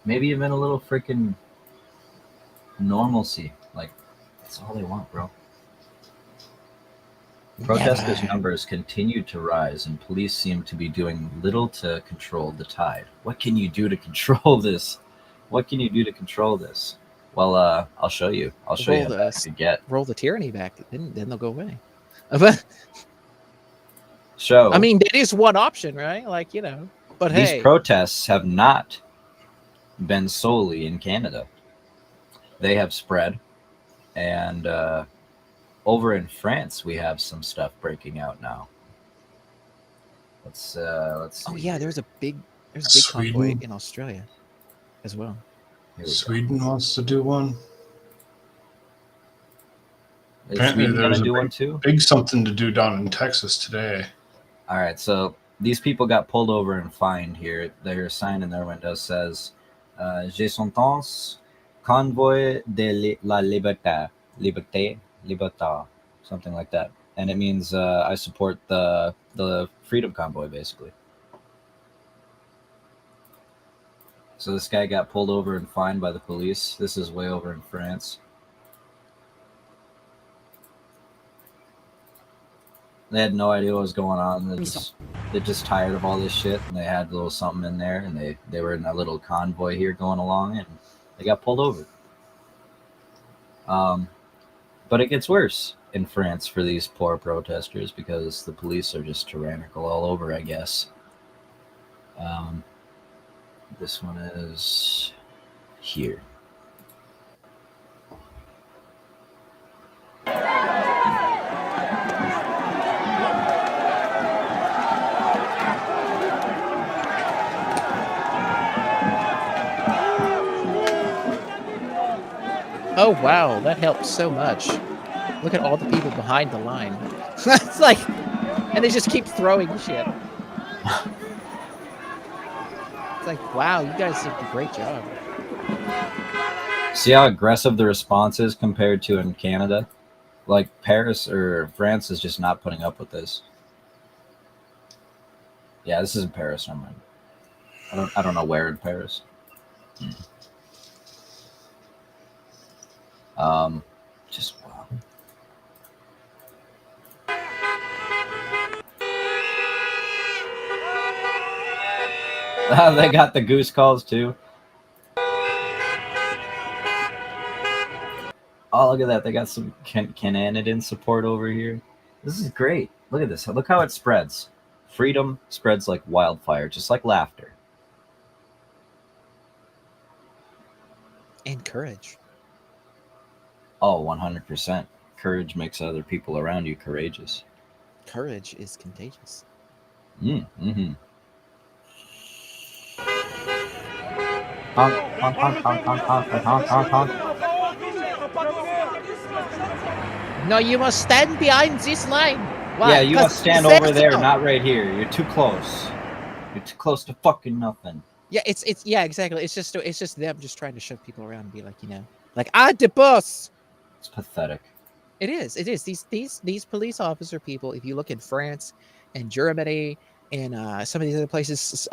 Maybe even a little freaking normalcy. Like, that's all they want, bro. Protesters' numbers continue to rise, and police seem to be doing little to control the tide. What can you do to control this? What can you do to control this? Well, I'll show you. I'll show you how bad to get. Roll the tyranny back, then they'll go away. But So I mean, that is one option, right? Like, you know. But these hey, protests have not been solely in Canada. They have spread, and over in France, we have some stuff breaking out now. Let's see. oh yeah, there's a big Sweden. convoy in Australia as well. Sweden wants to do one. Is Apparently Sweden gonna there's do a one too? big something to do down in Texas today. All right, so these people got pulled over and fined here. Their sign in their window says, "Je sentence Convoy de la Liberté, something like that, and it means I support the Freedom Convoy, basically. So this guy got pulled over and fined by the police. This is way over in France. They had no idea what was going on. They're just tired of all this shit, and they had a little something in there, and they were in a little convoy here going along, and they got pulled over. But it gets worse in France for these poor protesters because the police are just tyrannical all over, I guess. This one is here. Oh wow, that helps so much. Look at all the people behind the line. It's like, and they just keep throwing shit. It's like, wow, you guys did a great job. See how aggressive the response is compared to in Canada? Like Paris or France is just not putting up with this. Yeah, this is in Paris. Never mind. I don't know where in Paris. Just wow. They got the goose calls too. Oh, look at that. They got some Canadian support over here. This is great. Look at this. Look how it spreads. Freedom spreads like wildfire, just like laughter. And courage. Oh, 100%. Courage makes other people around you courageous. Courage is contagious. Mm-hmm. Honk, honk, honk, honk, honk, honk, honk, honk, honk. No, you must stand behind this line. Why? Yeah, you must stand Say over there, so. not right here. You're too close. You're too close to fucking nothing. Yeah, it's yeah, exactly. It's just them just trying to shove people around and be like, like the boss. It's pathetic. It is. These police officer people. If you look in France and Germany and some of these other places,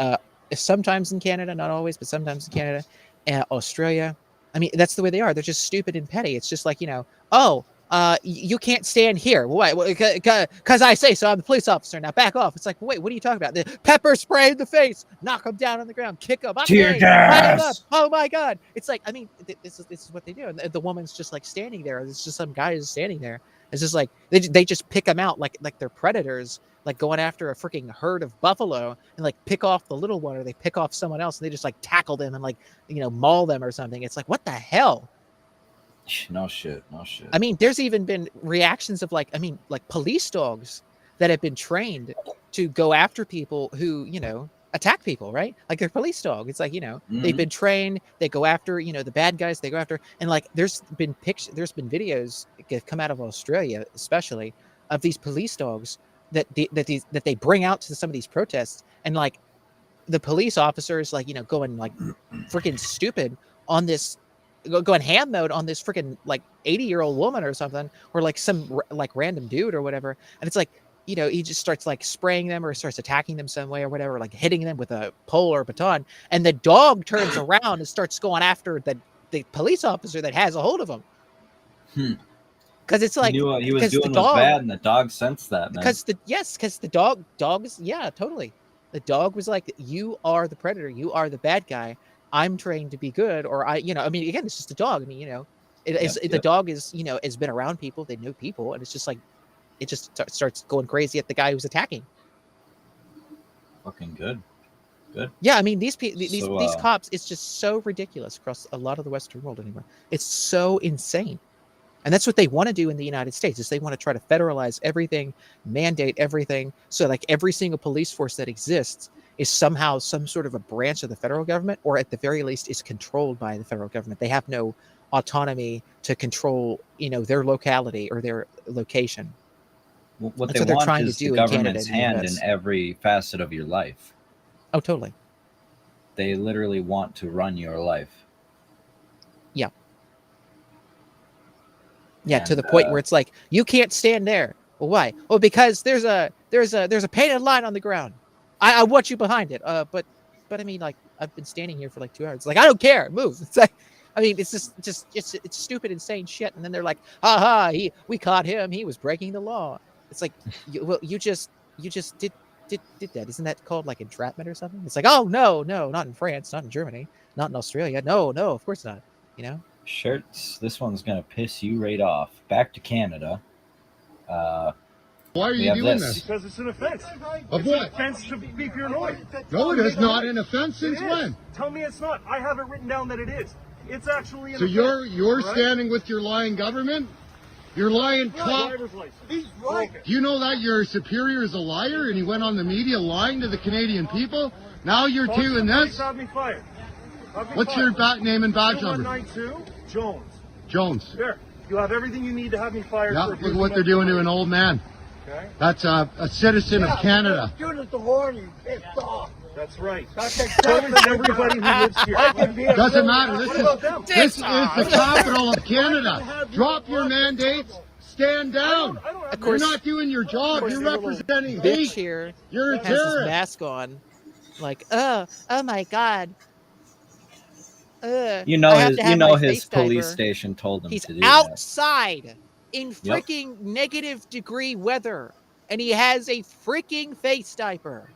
sometimes in Canada, not always, but sometimes in Canada, and Australia. I mean, that's the way they are. They're just stupid and petty. It's just like, you can't stand here. Why? Because I say so. I'm the police officer. Now back off. It's like, wait, what are you talking about? The pepper spray in the face, knock them down on the ground, kick them, Tear gas. Up. Oh my God! It's like, I mean, this is what they do. And the woman's just like standing there. It's just some guy is standing there. It's just like they just pick them out like they're predators, like going after a freaking herd of buffalo and like pick off the little one, or they pick off someone else and they just like tackle them and like maul them or something. It's like, what the hell? No shit. I mean, there's even been reactions of like police dogs that have been trained to go after people who, attack people, right? Like they're police dog. It's like, they've been trained, they go after, the bad guys, they go after, and like there's been videos that come out of Australia, especially, of these police dogs that they bring out to some of these protests, and like the police officers like, going like freaking stupid on this, going ham mode on this freaking like 80-year-old woman or something, or like some like random dude or whatever. And it's like, he just starts like spraying them or starts attacking them some way or whatever, like hitting them with a pole or a baton. And the dog turns around and starts going after the police officer that has a hold of him. Because it's like, he was doing was bad, and the dog sensed that, man. Because the dog is, yeah, totally. The dog was like, you are the predator, you are the bad guy. I'm trained to be good, or I mean, again, it's just a dog. I mean, the dog is, has been around people, they know people, and it's just like, it just starts going crazy at the guy who's attacking. Fucking good. Yeah, I mean, these cops, it's just so ridiculous across a lot of the Western world anymore. It's so insane. And that's what they want to do in the United States, is they want to try to federalize everything, mandate everything, so like every single police force that exists is somehow some sort of a branch of the federal government, or at the very least is controlled by the federal government. They have no autonomy to control, their locality or their location. What they're trying to do the government's hand in every facet of your life. Oh, totally. They literally want to run your life. Yeah, to the point where it's like, you can't stand there. Well, why? Well, because there's a painted line on the ground. I want you behind it. But I mean, like, I've been standing here for like 2 hours. It's like, I don't care. Move. It's like, I mean, it's just it's stupid, insane shit. And then they're like, ha, we caught him. He was breaking the law. It's like, you just did that. Isn't that called like entrapment or something? It's like, oh no, not in France, not in Germany, not in Australia. No, of course not. You know. Shirts, this one's gonna piss you right off. Back to Canada. Why are you doing this? Because it's an offense. Of It's what? an offense to beep your noise. No, it is not an offense since when? Tell me it's not. I have it written down that it is. It's actually an So offense. you're standing with your lying government? Your lying cop? Driver's license. He's right. Do you know that your superior is a liar and he went on the media lying to the Canadian people? Now you're doing this? Have me fired. What's your name and badge number? 192 Jones. Jones. There. You have everything you need to have me fired. Yeah, look at what they're doing to an old man. Okay. That's a citizen of Canada. That's right. So is everybody who lives here. Doesn't matter. This is the capital of Canada. Drop your mandates. Stand down. Of course, you're not doing your job. You're representing bitch hate. here You're a has his terrorist. mask on, like, oh my god. You know his face police diaper. station told him He's to do that. outside in freaking negative degree weather, and he has a freaking face diaper.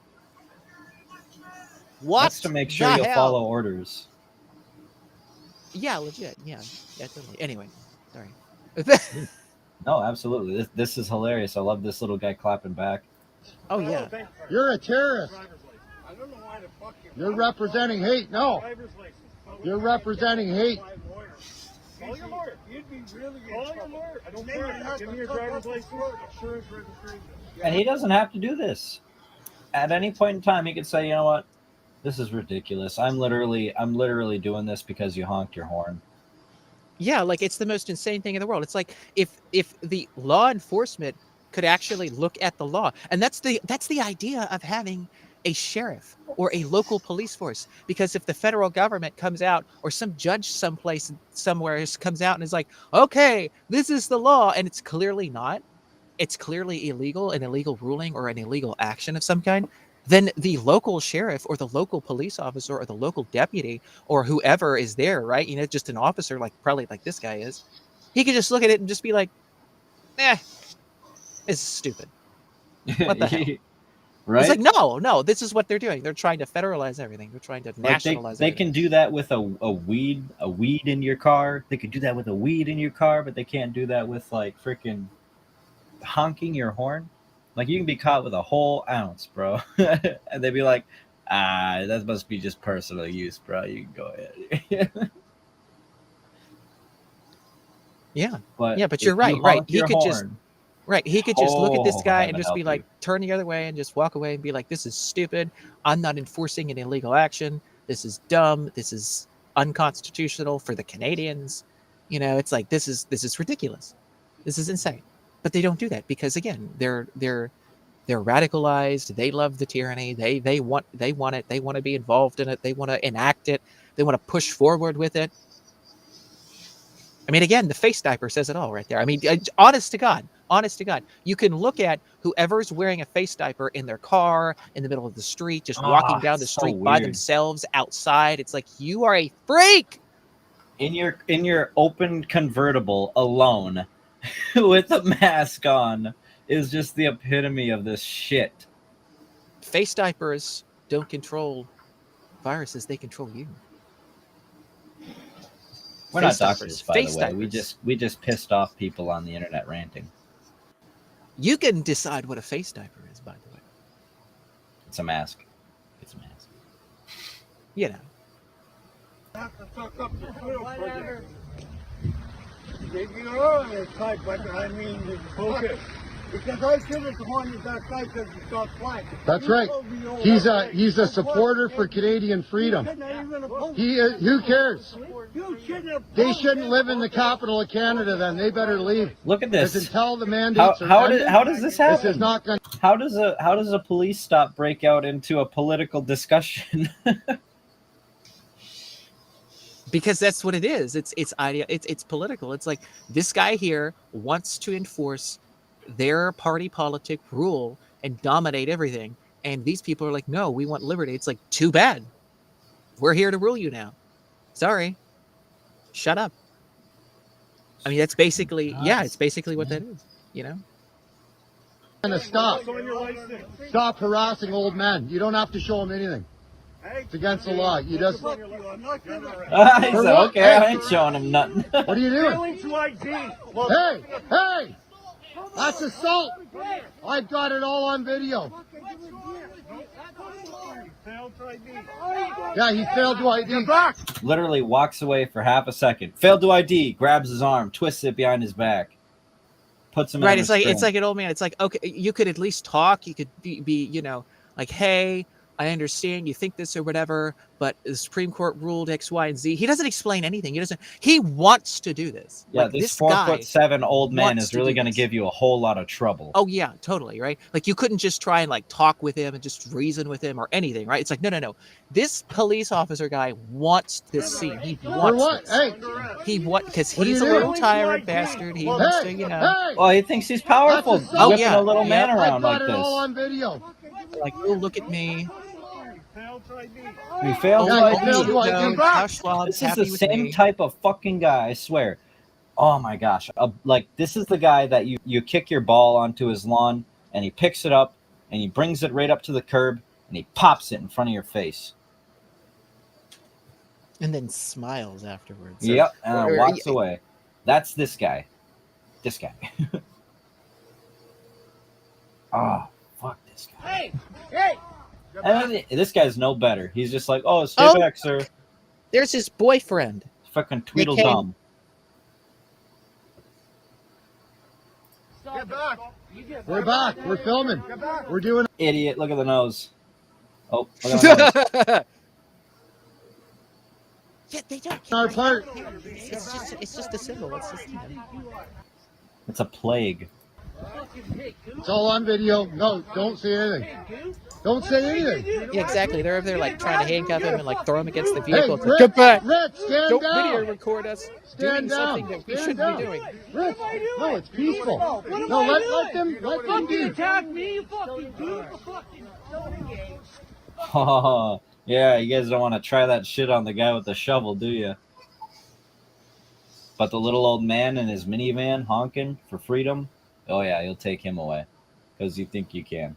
What? That's to make sure the you'll hell? follow orders. Yeah, legit. Yeah, totally. Anyway, sorry. No, absolutely. This is hilarious. I love this little guy clapping back. Oh yeah. You're a terrorist. You're representing hate. No. You're representing hate. Call your lawyer. You'd be really Call your lawyer. I don't care. Give me your driver's license, insurance, registration. And he doesn't have to do this. At any point in time, he could say, you know what? This is ridiculous. I'm literally doing this because you honked your horn. Yeah, like, it's the most insane thing in the world. It's like, if the law enforcement could actually look at the law, and that's the idea of having a sheriff or a local police force. Because if the federal government comes out, or some judge somewhere comes out and is like, okay, this is the law, and it's clearly not, it's clearly illegal, an illegal ruling or an illegal action of some kind, then the local sheriff or the local police officer or the local deputy or whoever is there, right? You know, just an officer, like probably like this guy is, he could just look at it and just be like, it's stupid. What the hell? Right? It's like, no, this is what they're doing. They're trying to federalize everything. They're trying to nationalize they everything. can do that with a weed in your car. They could do that with a weed in your car, but they can't do that with like freaking honking your horn. Like, you can be caught with a whole ounce, bro. And they'd be like, that must be just personal use, bro. You can go ahead. Yeah. But you're right. He could just Oh, look at this guy and heaven just be help like, you. turn the other way and just walk away and be like, this is stupid. I'm not enforcing an illegal action. This is dumb. This is unconstitutional for the Canadians. You know, it's like, this is ridiculous. This is insane. But they don't do that because, again, they're radicalized. They love the tyranny. They want it. They want to be involved in it. They want to enact it. They want to push forward with it. I mean, again, the face diaper says it all right there. I mean, honest to God, you can look at whoever's wearing a face diaper in their car, in the middle of the street, just walking down the street by themselves outside. It's like, you are a freak. In your open convertible alone with a mask on is just the epitome of this shit. Face diapers don't control viruses. They control you. We're not doctors, by the way. We just pissed off people on the internet ranting. You can decide what a face diaper is, by the way. It's a mask. It's a mask. You know. Focus. Because I should have wanted that guy because he stopped flying. That's right. He's a supporter for Canadian freedom. Who cares? They shouldn't live in the capital of Canada. Then they better leave. Look at this. Until the mandates how does this happen? This is not going. How does a police stop break out into a political discussion? because that's what it is. It's political. It's like this guy here wants to enforce their party politic rule and dominate everything, and these people are like, no, we want liberty. It's like, too bad, we're here to rule you now. Sorry, shut up. I mean, that's basically, yeah, it's basically what that is, you know. Stop harassing old men. You don't have to show them anything. It's against the law. You just. He's like, okay, I ain't showing him nothing. What are you doing? Hey, hey! That's assault. I've got it all on video. Yeah, he failed to ID. Literally walks away for half a second. Failed to ID. Grabs his arm, twists it behind his back, puts him. Right. In It's like an old man. It's like, okay, you could at least talk. You could be you know, like, hey, I understand you think this or whatever, but the Supreme Court ruled X, Y, and Z. He doesn't explain anything. He wants to do this. Yeah, like, this 4'7" old man is really going to this. give you a whole lot of trouble. Oh yeah, totally, right? Like, you couldn't just try and like talk with him and just reason with him or anything, right? It's like, no. This police officer guy wants this scene. He wants this. Hey. Because he's a little tyrant bastard. He wants to, you know. Hey. Well, he thinks he's powerful. Oh, Whipping yeah. a little man around I've got like it all this. on video. Like, oh, look at me. He failed to Yeah, ID. he failed to ID. Klaus Schwab's This is happy the with same me. type of fucking guy, I swear. Oh my gosh. Like, this is the guy that you kick your ball onto his lawn, and he picks it up, and he brings it right up to the curb, and he pops it in front of your face. And then smiles afterwards. Yep, and walks away. That's this guy. This guy. Oh, fuck this guy. Hey! And then this guy's no better. He's just like, oh, stay back, sir. There's his boyfriend. Fucking Tweedledum. Get back! We're back. We're filming. We're doing. Idiot, look at the nose. Oh, look at the nose. Yeah, they don't. Our part. It's just a symbol. It's just, you know. It's a plague. It's all on video. No, don't say anything. Don't say anything. Yeah, exactly. They're over there like trying to handcuff him and like throw him against the vehicle. Hey, It's like, get back! Rich, stand Don't down. video record us doing Stand something down. that we Stand shouldn't down. be doing. Rich, no, it's peaceful. No, let them be. Attack me, you fucking dude! Oh, yeah, you guys don't want to try that shit on the guy with the shovel, do you? But the little old man in his minivan honking for freedom, oh yeah, you'll take him away because you think you can.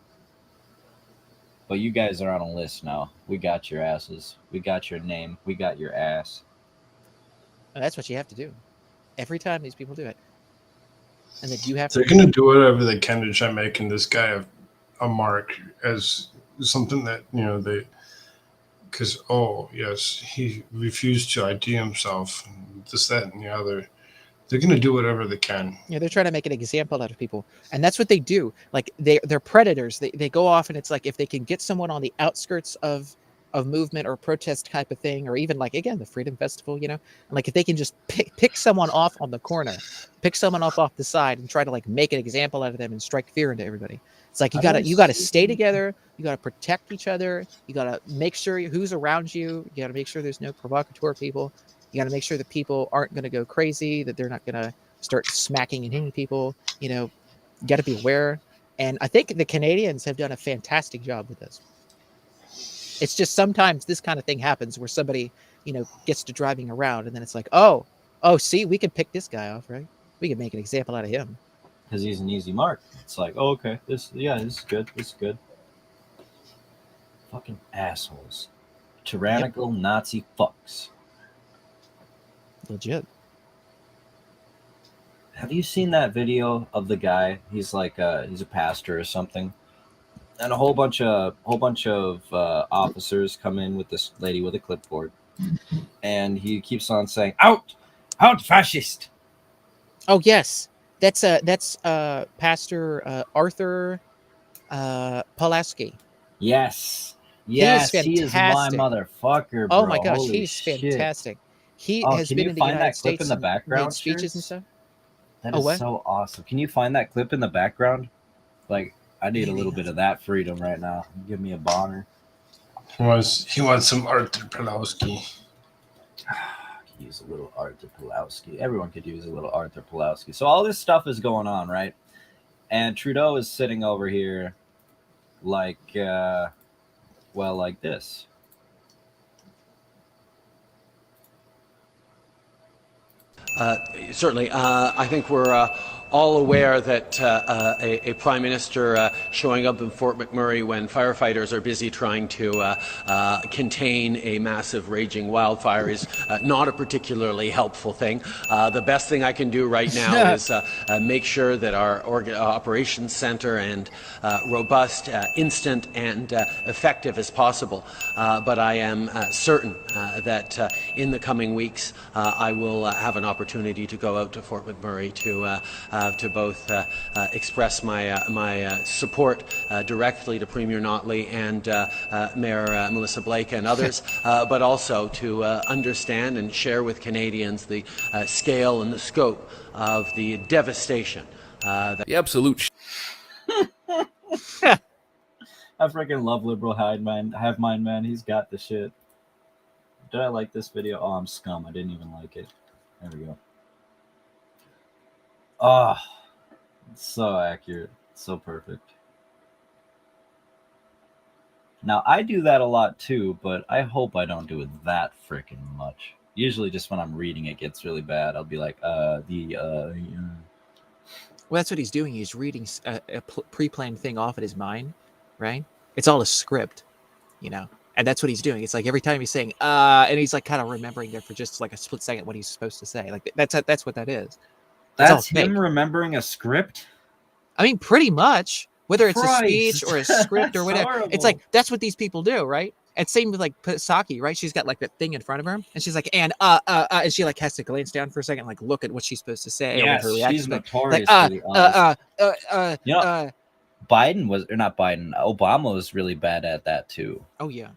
But you guys are on a list now. We got your asses. We got your name. We got your ass. And that's what you have to do every time these people do it. And then you have They're to. going to do whatever they can to try making this guy a mark as something that, you know, they, because, oh, yes, he refused to ID himself, and this, that, and the other. They're going to do whatever they can. Yeah, they're trying to make an example out of people. And that's what they do. Like, they're predators. They go off, and it's like, if they can get someone on the outskirts of movement or protest type of thing, or even like, again, the Freedom Festival, you know, and like if they can just pick someone off on the corner, pick someone off the side and try to like make an example out of them and strike fear into everybody. It's like, you gotta stay together. You gotta protect each other. You gotta make sure who's around you. You gotta make sure there's no provocateur people. You gotta make sure that people aren't gonna go crazy, that they're not gonna start smacking and hitting people. You know, you gotta be aware. And I think the Canadians have done a fantastic job with this. It's just sometimes this kind of thing happens where somebody, you know, gets to driving around and then it's like, oh, see, we can pick this guy off, right? We can make an example out of him. Because he's an easy mark. It's like, oh, okay, this is good. This is good. Fucking assholes. Tyrannical Nazi fucks. Legit. Have you seen that video of the guy? He's like, he's a pastor or something. And a whole bunch of officers come in with this lady with a clipboard, and he keeps on saying, "Out, fascist!" Oh yes, that's Pastor Arthur Pulaski. Yes, He is he is my fantastic. motherfucker. Bro. Oh my gosh, Holy he's shit. fantastic. He Oh, has can been you in the find United that clip States in the background, made speeches Cheers? and stuff. That Oh, is what? so awesome. Can you find that clip in the background? Like, I need a little bit of that freedom right now. Give me a boner. He wants some Arthur Pulowski. use a little Arthur Pulowski. Everyone could use a little Arthur Pulowski. So all this stuff is going on, right? And Trudeau is sitting over here like, like this. Certainly. I think we're all aware that a prime minister showing up in Fort McMurray when firefighters are busy trying to contain a massive raging wildfire is not a particularly helpful thing. The best thing I can do right now is make sure that our operations center and robust, instant, and effective as possible. But I am certain that in the coming weeks I will have an opportunity to go out to Fort McMurray to both express my support directly to Premier Notley and Mayor Melissa Blake and others, but also to understand and share with Canadians the scale and the scope of the devastation. The absolute. I freaking love liberal hive mind man. He's got the shit. Did I like this video? Oh, I'm scum. I didn't even like it. There we go. Oh, it's so accurate. So perfect. Now, I do that a lot too, but I hope I don't do it that freaking much. Usually just when I'm reading it gets really bad. I'll be like, Well, that's what he's doing. He's reading a pre-planned thing off in his mind, right? It's all a script, you know? And that's what he's doing. It's like every time he's saying, and he's like kind of remembering there for just like a split second what he's supposed to say. Like that's what that is. That's him remembering a script? I mean, pretty much. Whether it's a speech or a script or whatever. Horrible. It's like, that's what these people do, right? And same with like Saki, right? She's got like that thing in front of her, and she's like, and she like has to glance down for a second, like look at what she's supposed to say. Yes, or her reaction, she's notorious for the Biden was, or not Biden, Obama was really bad at that too. Oh yeah.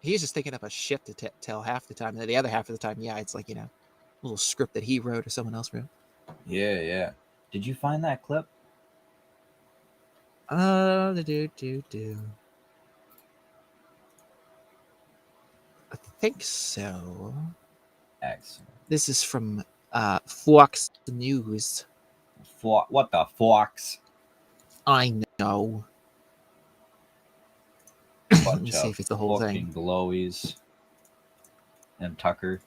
He's just thinking up a shit to tell half the time, and then the other half of the time, yeah, it's like, a little script that he wrote or someone else wrote. Yeah. Did you find that clip? I think so. Excellent. This is from Fox News. What the Fox? I know. Let me see if it's the whole thing. Glowies and Tucker.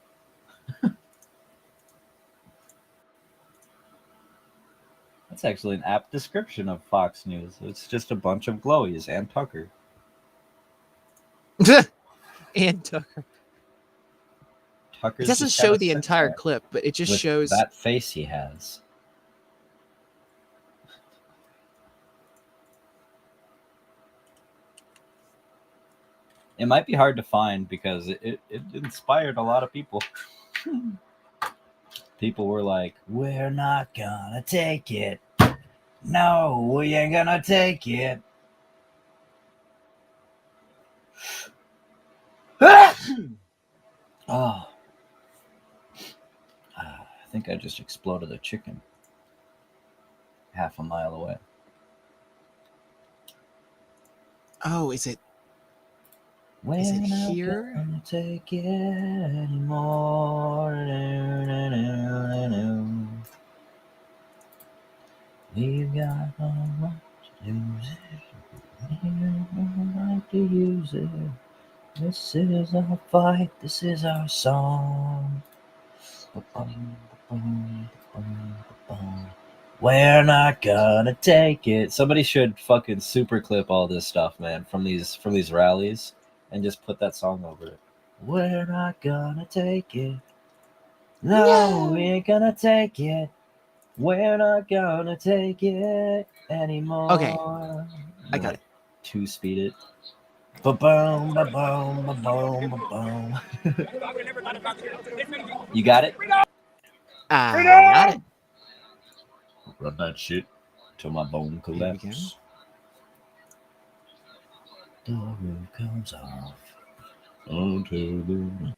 That's actually an apt description of Fox News. It's just a bunch of glowies and Tucker. And Tucker. Tucker's It doesn't just show got a the sit entire there clip, but it just with shows that face he has. It might be hard to find because it inspired a lot of people. People were like, we're not gonna take it. No, we ain't gonna take it. Oh. I think I just exploded a chicken. Half a mile away. Oh, is it here? Gonna take it anymore. We've got so much to lose it. We don't like to use it. This is our fight. This is our song. We're not gonna take it. Somebody should fucking super clip all this stuff, man, from these rallies, and just put that song over it. We're not gonna take it. No, we ain't gonna take it. We're not gonna take it anymore. Okay, I got it. 2-speed it. Ba-boom, ba-boom, ba-boom, ba-boom. You got it? I got it. Rub that shit till my bone collapses. The roof comes off until the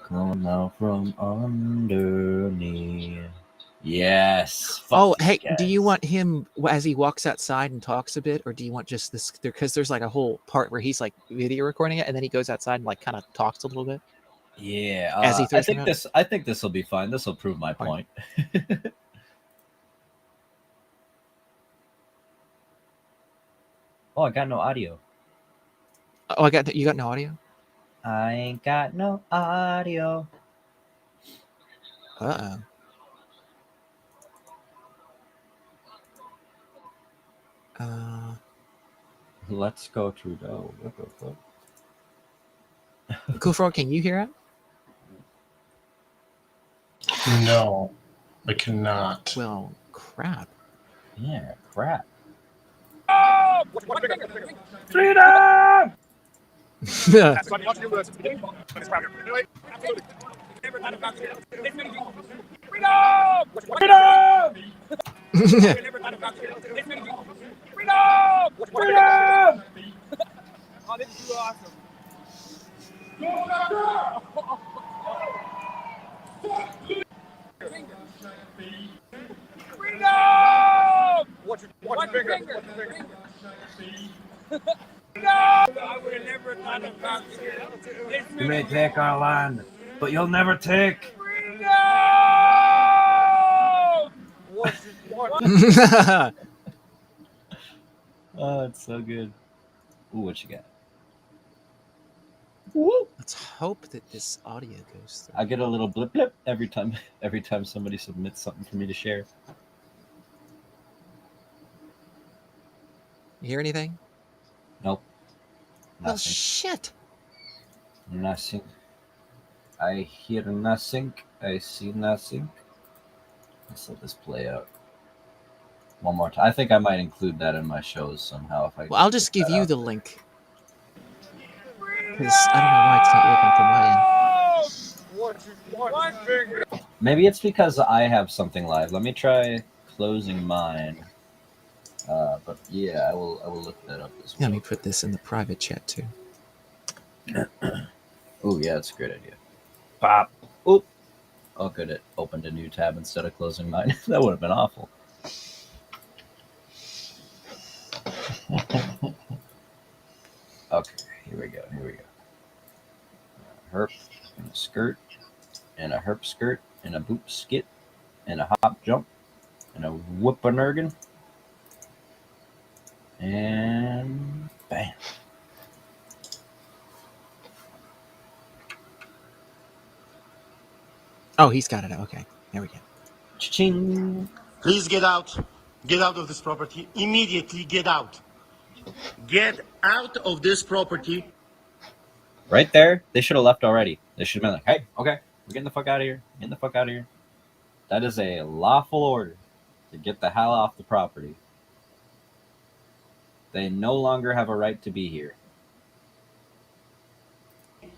come out from underneath. Yes. Oh, hey, do you want him as he walks outside and talks a bit, or do you want just this? Because there's like a whole part where he's like video recording it, and then he goes outside and like kind of talks a little bit. Yeah, As he I throws think him this. I think this will be fine. This will prove my point. Oh, I got no audio. Oh, you got no audio? I ain't got no audio. Uh-oh. Let's go, Trudeau. What the fuck? Cool Frog, can you hear it? No, I cannot. Well, crap. Yeah, crap. Freedom! That's what you do. Freedom! Freedom! Freedom! Freedom! Oh, this is too awesome. Freedom! Watch your finger. No! I would have never thought about this. You may take our land, but you'll never take. Oh, it's so good. Ooh, what you got? Woo. Let's hope that this audio goes through. I get a little blip blip every time somebody submits something for me to share. You hear anything? Nope. Well, shit. Nothing. I hear nothing. I see nothing. Let's let this play out one more time. I think I might include that in my shows somehow. If I Well, I'll just give you the link. Because I don't know why it's not working from my end. Maybe it's because I have something live. Let me try closing mine. But yeah, I will look that up as well. Let me put this in the private chat too. Oh yeah, that's a great idea. Pop. Oop. Oh, good. It opened a new tab instead of closing mine. That would have been awful. Okay, here we go. Herp and a skirt and a herp skirt and a boop skit and a hop jump and a whoop a nergin and bam. Oh, he's got it. Okay, there we go. Cha-ching. Please get out. Get out of this property. Immediately get out. Get out of this property. Right there, they should have left already. They should have been like, hey, okay, we're getting the fuck out of here. Getting the fuck out of here. That is a lawful order to get the hell off the property. They no longer have a right to be here.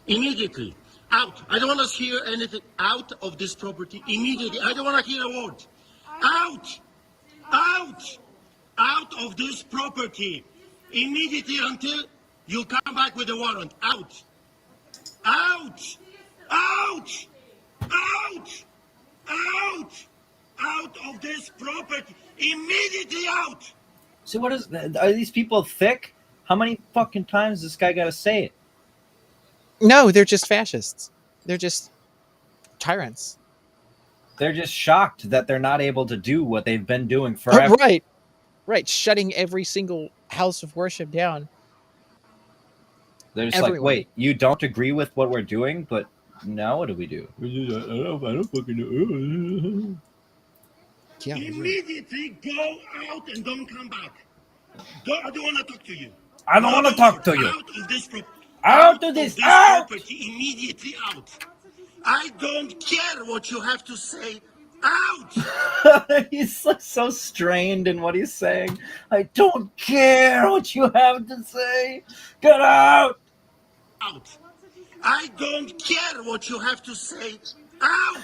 Immediately. Out. I don't want to hear anything. Out of this property. Immediately. I don't want to hear a word. Out. Out. Out of this property. Immediately until you come back with a warrant. Out. Out. Out. Out. Out. Out of this property. Immediately out. See, are these people thick? How many fucking times this guy got to say it? No, they're just fascists. They're just tyrants. They're just shocked that they're not able to do what they've been doing forever. Right. Shutting every single house of worship down. They're just like, wait, you don't agree with what we're doing, but now what do we do? I don't fucking know. Yeah, immediately go out and don't come back. I don't want to talk to you. I don't want to talk to you. Out of this property. Out of this property. Immediately out. I don't care what you have to say. Out. He's like so strained in what he's saying. I don't care what you have to say. Get out. Out. I don't care what you have to say. Out.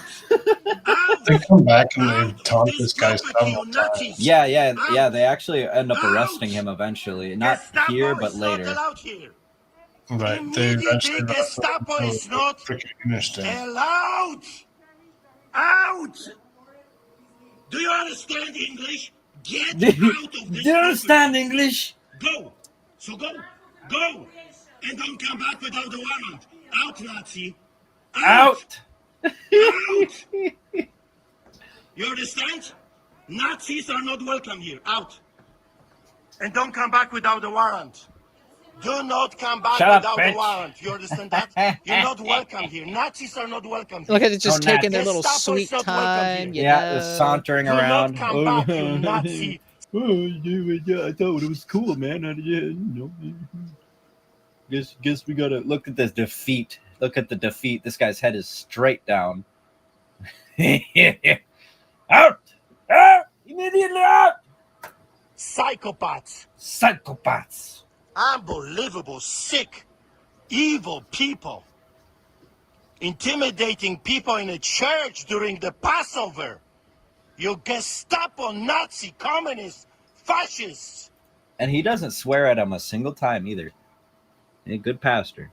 Out. They come back and they taunt this guy several times. Yeah. They actually end up arresting him eventually. Not here, but later. Right. They eventually Gestapo is not freaking allowed. Out. Do you understand English? Get out of this. Do you understand English? Go. So go. Go. And don't come back without a warrant. Out, Nazi. Out! Out! You understand? Nazis are not welcome here. Out. And don't come back without a warrant. Do not come back Shut up, without bitch. a warrant. You understand that? You're not welcome here. Nazis are not welcome here. Look at it, just Oh, taking their Nazis. little Gestapo is sweet not welcome time. here. You Yeah, know. sauntering Do around. not come back, you Nazi. I thought it was cool, man. Guess we gotta look at this defeat. Look at the defeat. This guy's head is straight down. Out! Out! Immediately out! Psychopaths. Psychopaths. Unbelievable, sick, evil people. Intimidating people in a church during the Passover. You Gestapo, Nazi, communists, fascists. And he doesn't swear at him a single time either. A good pastor.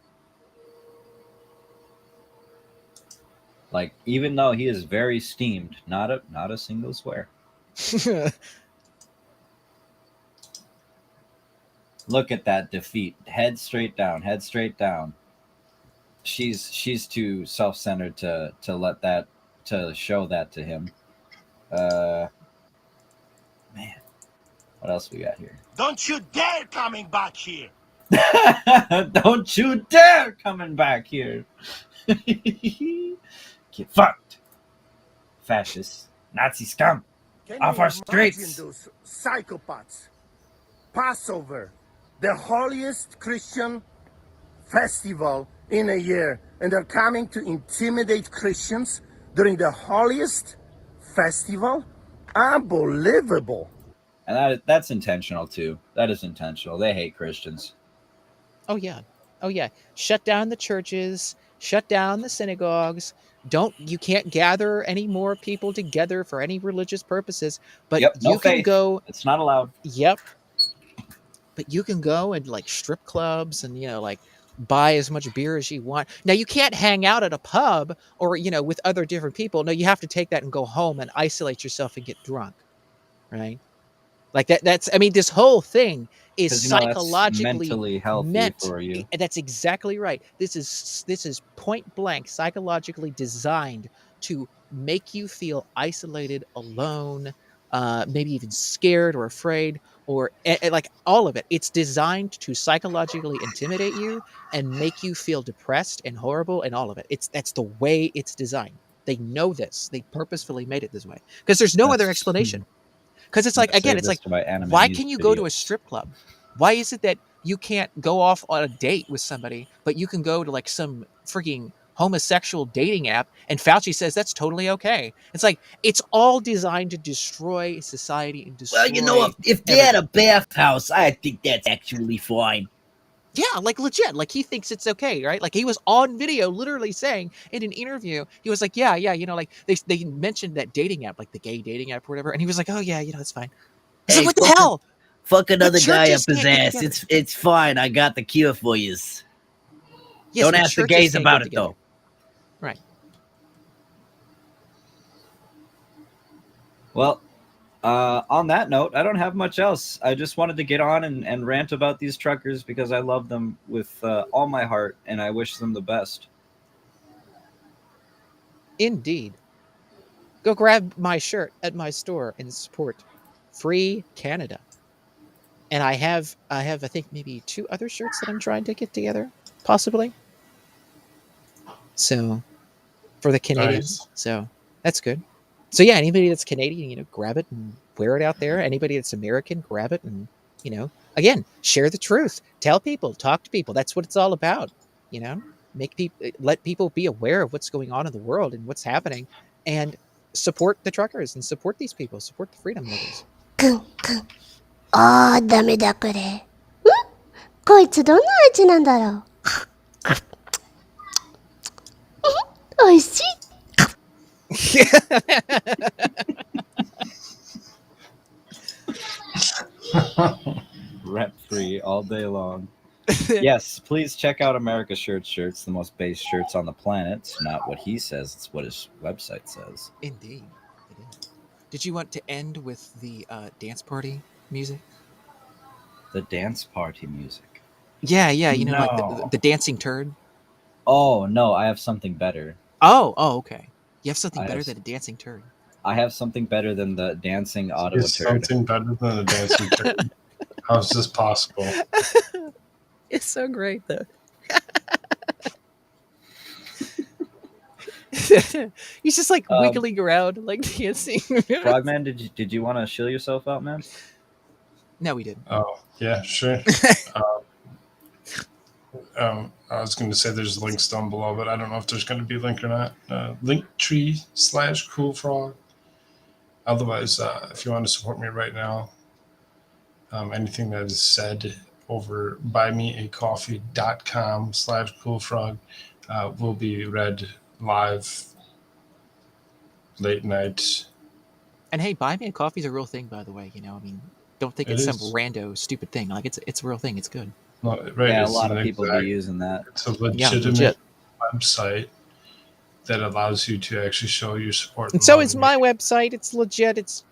Like, even though he is very steamed, not a single swear. Look at that defeat. Head straight down. Head straight down. She's too self-centered to show that to him. Man, what else we got here? Don't you dare coming back here. Don't you dare coming back here. Get fucked. Fascist. Nazi scum. Can Off you our imagine streets. those psychopaths? Passover, the holiest Christian festival in a year, and they're coming to intimidate Christians during the holiest festival? Unbelievable. And that's intentional too. That is intentional. They hate Christians. Oh yeah. Oh yeah. Shut down the churches, shut down the synagogues. You can't gather any more people together for any religious purposes, but Yep, no you can faith. go. It's not allowed. Yep. But you can go and like strip clubs and like buy as much beer as you want. Now you can't hang out at a pub or with other different people. No, you have to take that and go home and isolate yourself and get drunk. Right? Like that's this whole thing is That's psychologically mentally healthy meant for you. That's exactly right. This is point blank psychologically designed to make you feel isolated, alone, maybe even scared or afraid, or like all of it. It's designed to psychologically intimidate you and make you feel depressed and horrible and all of it. That's the way it's designed. They know this. They purposefully made it this way because there's no other explanation. Because it's like, again, it's like, why can you go to a strip club? Why is it that you can't go off on a date with somebody, but you can go to like some freaking homosexual dating app? And Fauci says that's totally okay. It's like, it's all designed to destroy society and destroy. Well, if they had a bathhouse, I think that's actually fine. Yeah, like legit. Like he thinks it's okay, right? Like he was on video literally saying in an interview, he was like, yeah, like they mentioned that dating app, like the gay dating app or whatever. And he was like, oh yeah, it's fine. He's like, what the hell? Fuck another guy up his ass. It's fine. I got the cure for you. Yes, don't ask the gays about it though. Right. Well, on that note, I don't have much else. I just wanted to get on and rant about these truckers because I love them with all my heart and I wish them the best. Indeed. Go grab my shirt at my store and support Free Canada. And I have I think maybe 2 other shirts that I'm trying to get together, possibly. So for the Canadians. Nice. So that's good. So yeah, anybody that's Canadian, grab it and wear it out there. Anybody that's American, grab it and, again, share the truth. Tell people, talk to people. That's what it's all about. Let people be aware of what's going on in the world and what's happening, and support the truckers and support these people. Support the freedom lovers. あー、ダメだこれ。こいつどんな味なんだろう。おいしい。Rent free all day long. Yes, please check out America Shirts, the most base shirts on the planet. It's not what he says, it's what his website says. Indeed. It is. Did you want to end with the dance party music? The dance party music? Yeah, like the dancing turd. Oh no, I have something better. Oh, okay. You have something I better have than a dancing turd. I have something better than the dancing Ottawa Is turd. something better than a dancing turd? How is this possible? It's so great though. He's just like wiggling around, like dancing. Frogman, did you want to shill yourself out, man? No, we didn't. Oh, yeah, sure. I was going to say there's links down below, but I don't know if there's going to be a link or not. Linktree/CoolFrog. Otherwise, if you want to support me right now, anything that is said over buymeacoffee.com/CoolFrog will be read live late night. And hey, buy me a coffee is a real thing, by the way. You know, I mean, don't think It it's some is. rando stupid thing. Like it's a real thing. It's good. No, right, Yeah, a it's lot an of people be using that. It's a Yeah, legitimate legit. website that allows you to actually show your support. And so is my website. It's legit. It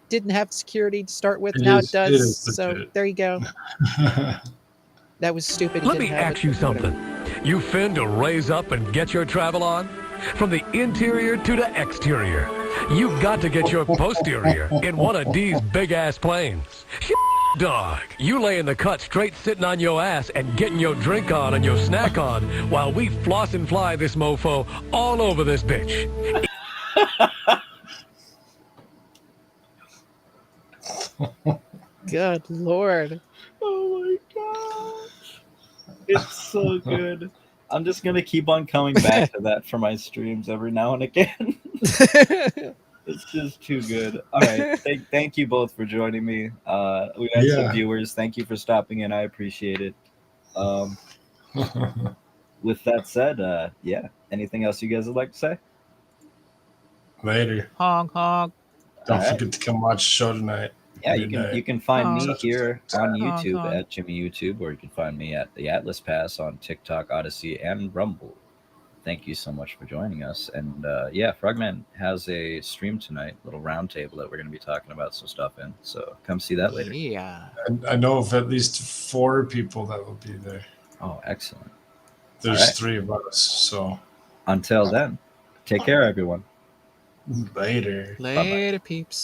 didn't have security to start with. Now it does. It is So legit. there you go. That was stupid. It Let me didn't have ask it, you but whatever. something. You finna raise up and get your travel on? From the interior to the exterior. You've got to get your posterior in one of these big-ass planes. Dog, you lay in the cut straight sitting on your ass and getting your drink on and your snack on while we floss and fly this mofo all over this bitch. Good Lord. Oh my gosh. It's so good. I'm just going to keep on coming back to that for my streams every now and again. It's just too good. All right. Thank you both for joining me. We had some viewers. Thank you for stopping in. I appreciate it. With that said, yeah. Anything else you guys would like to say? Later. Honk, honk. Don't forget to come watch the show tonight. Yeah, you can find me here on Honk, YouTube honk. at Jimmy YouTube, or you can find me at the Atlas Pass on TikTok, Odyssey, and Rumble. Thank you so much for joining us. And yeah, Frogman has a stream tonight, little round table that we're going to be talking about some stuff in. So come see that later. Yeah. I know of at least 4 people that will be there. Oh, excellent. There's All right. 3 of us, so. Until then, take care, everyone. Later. Later, peeps.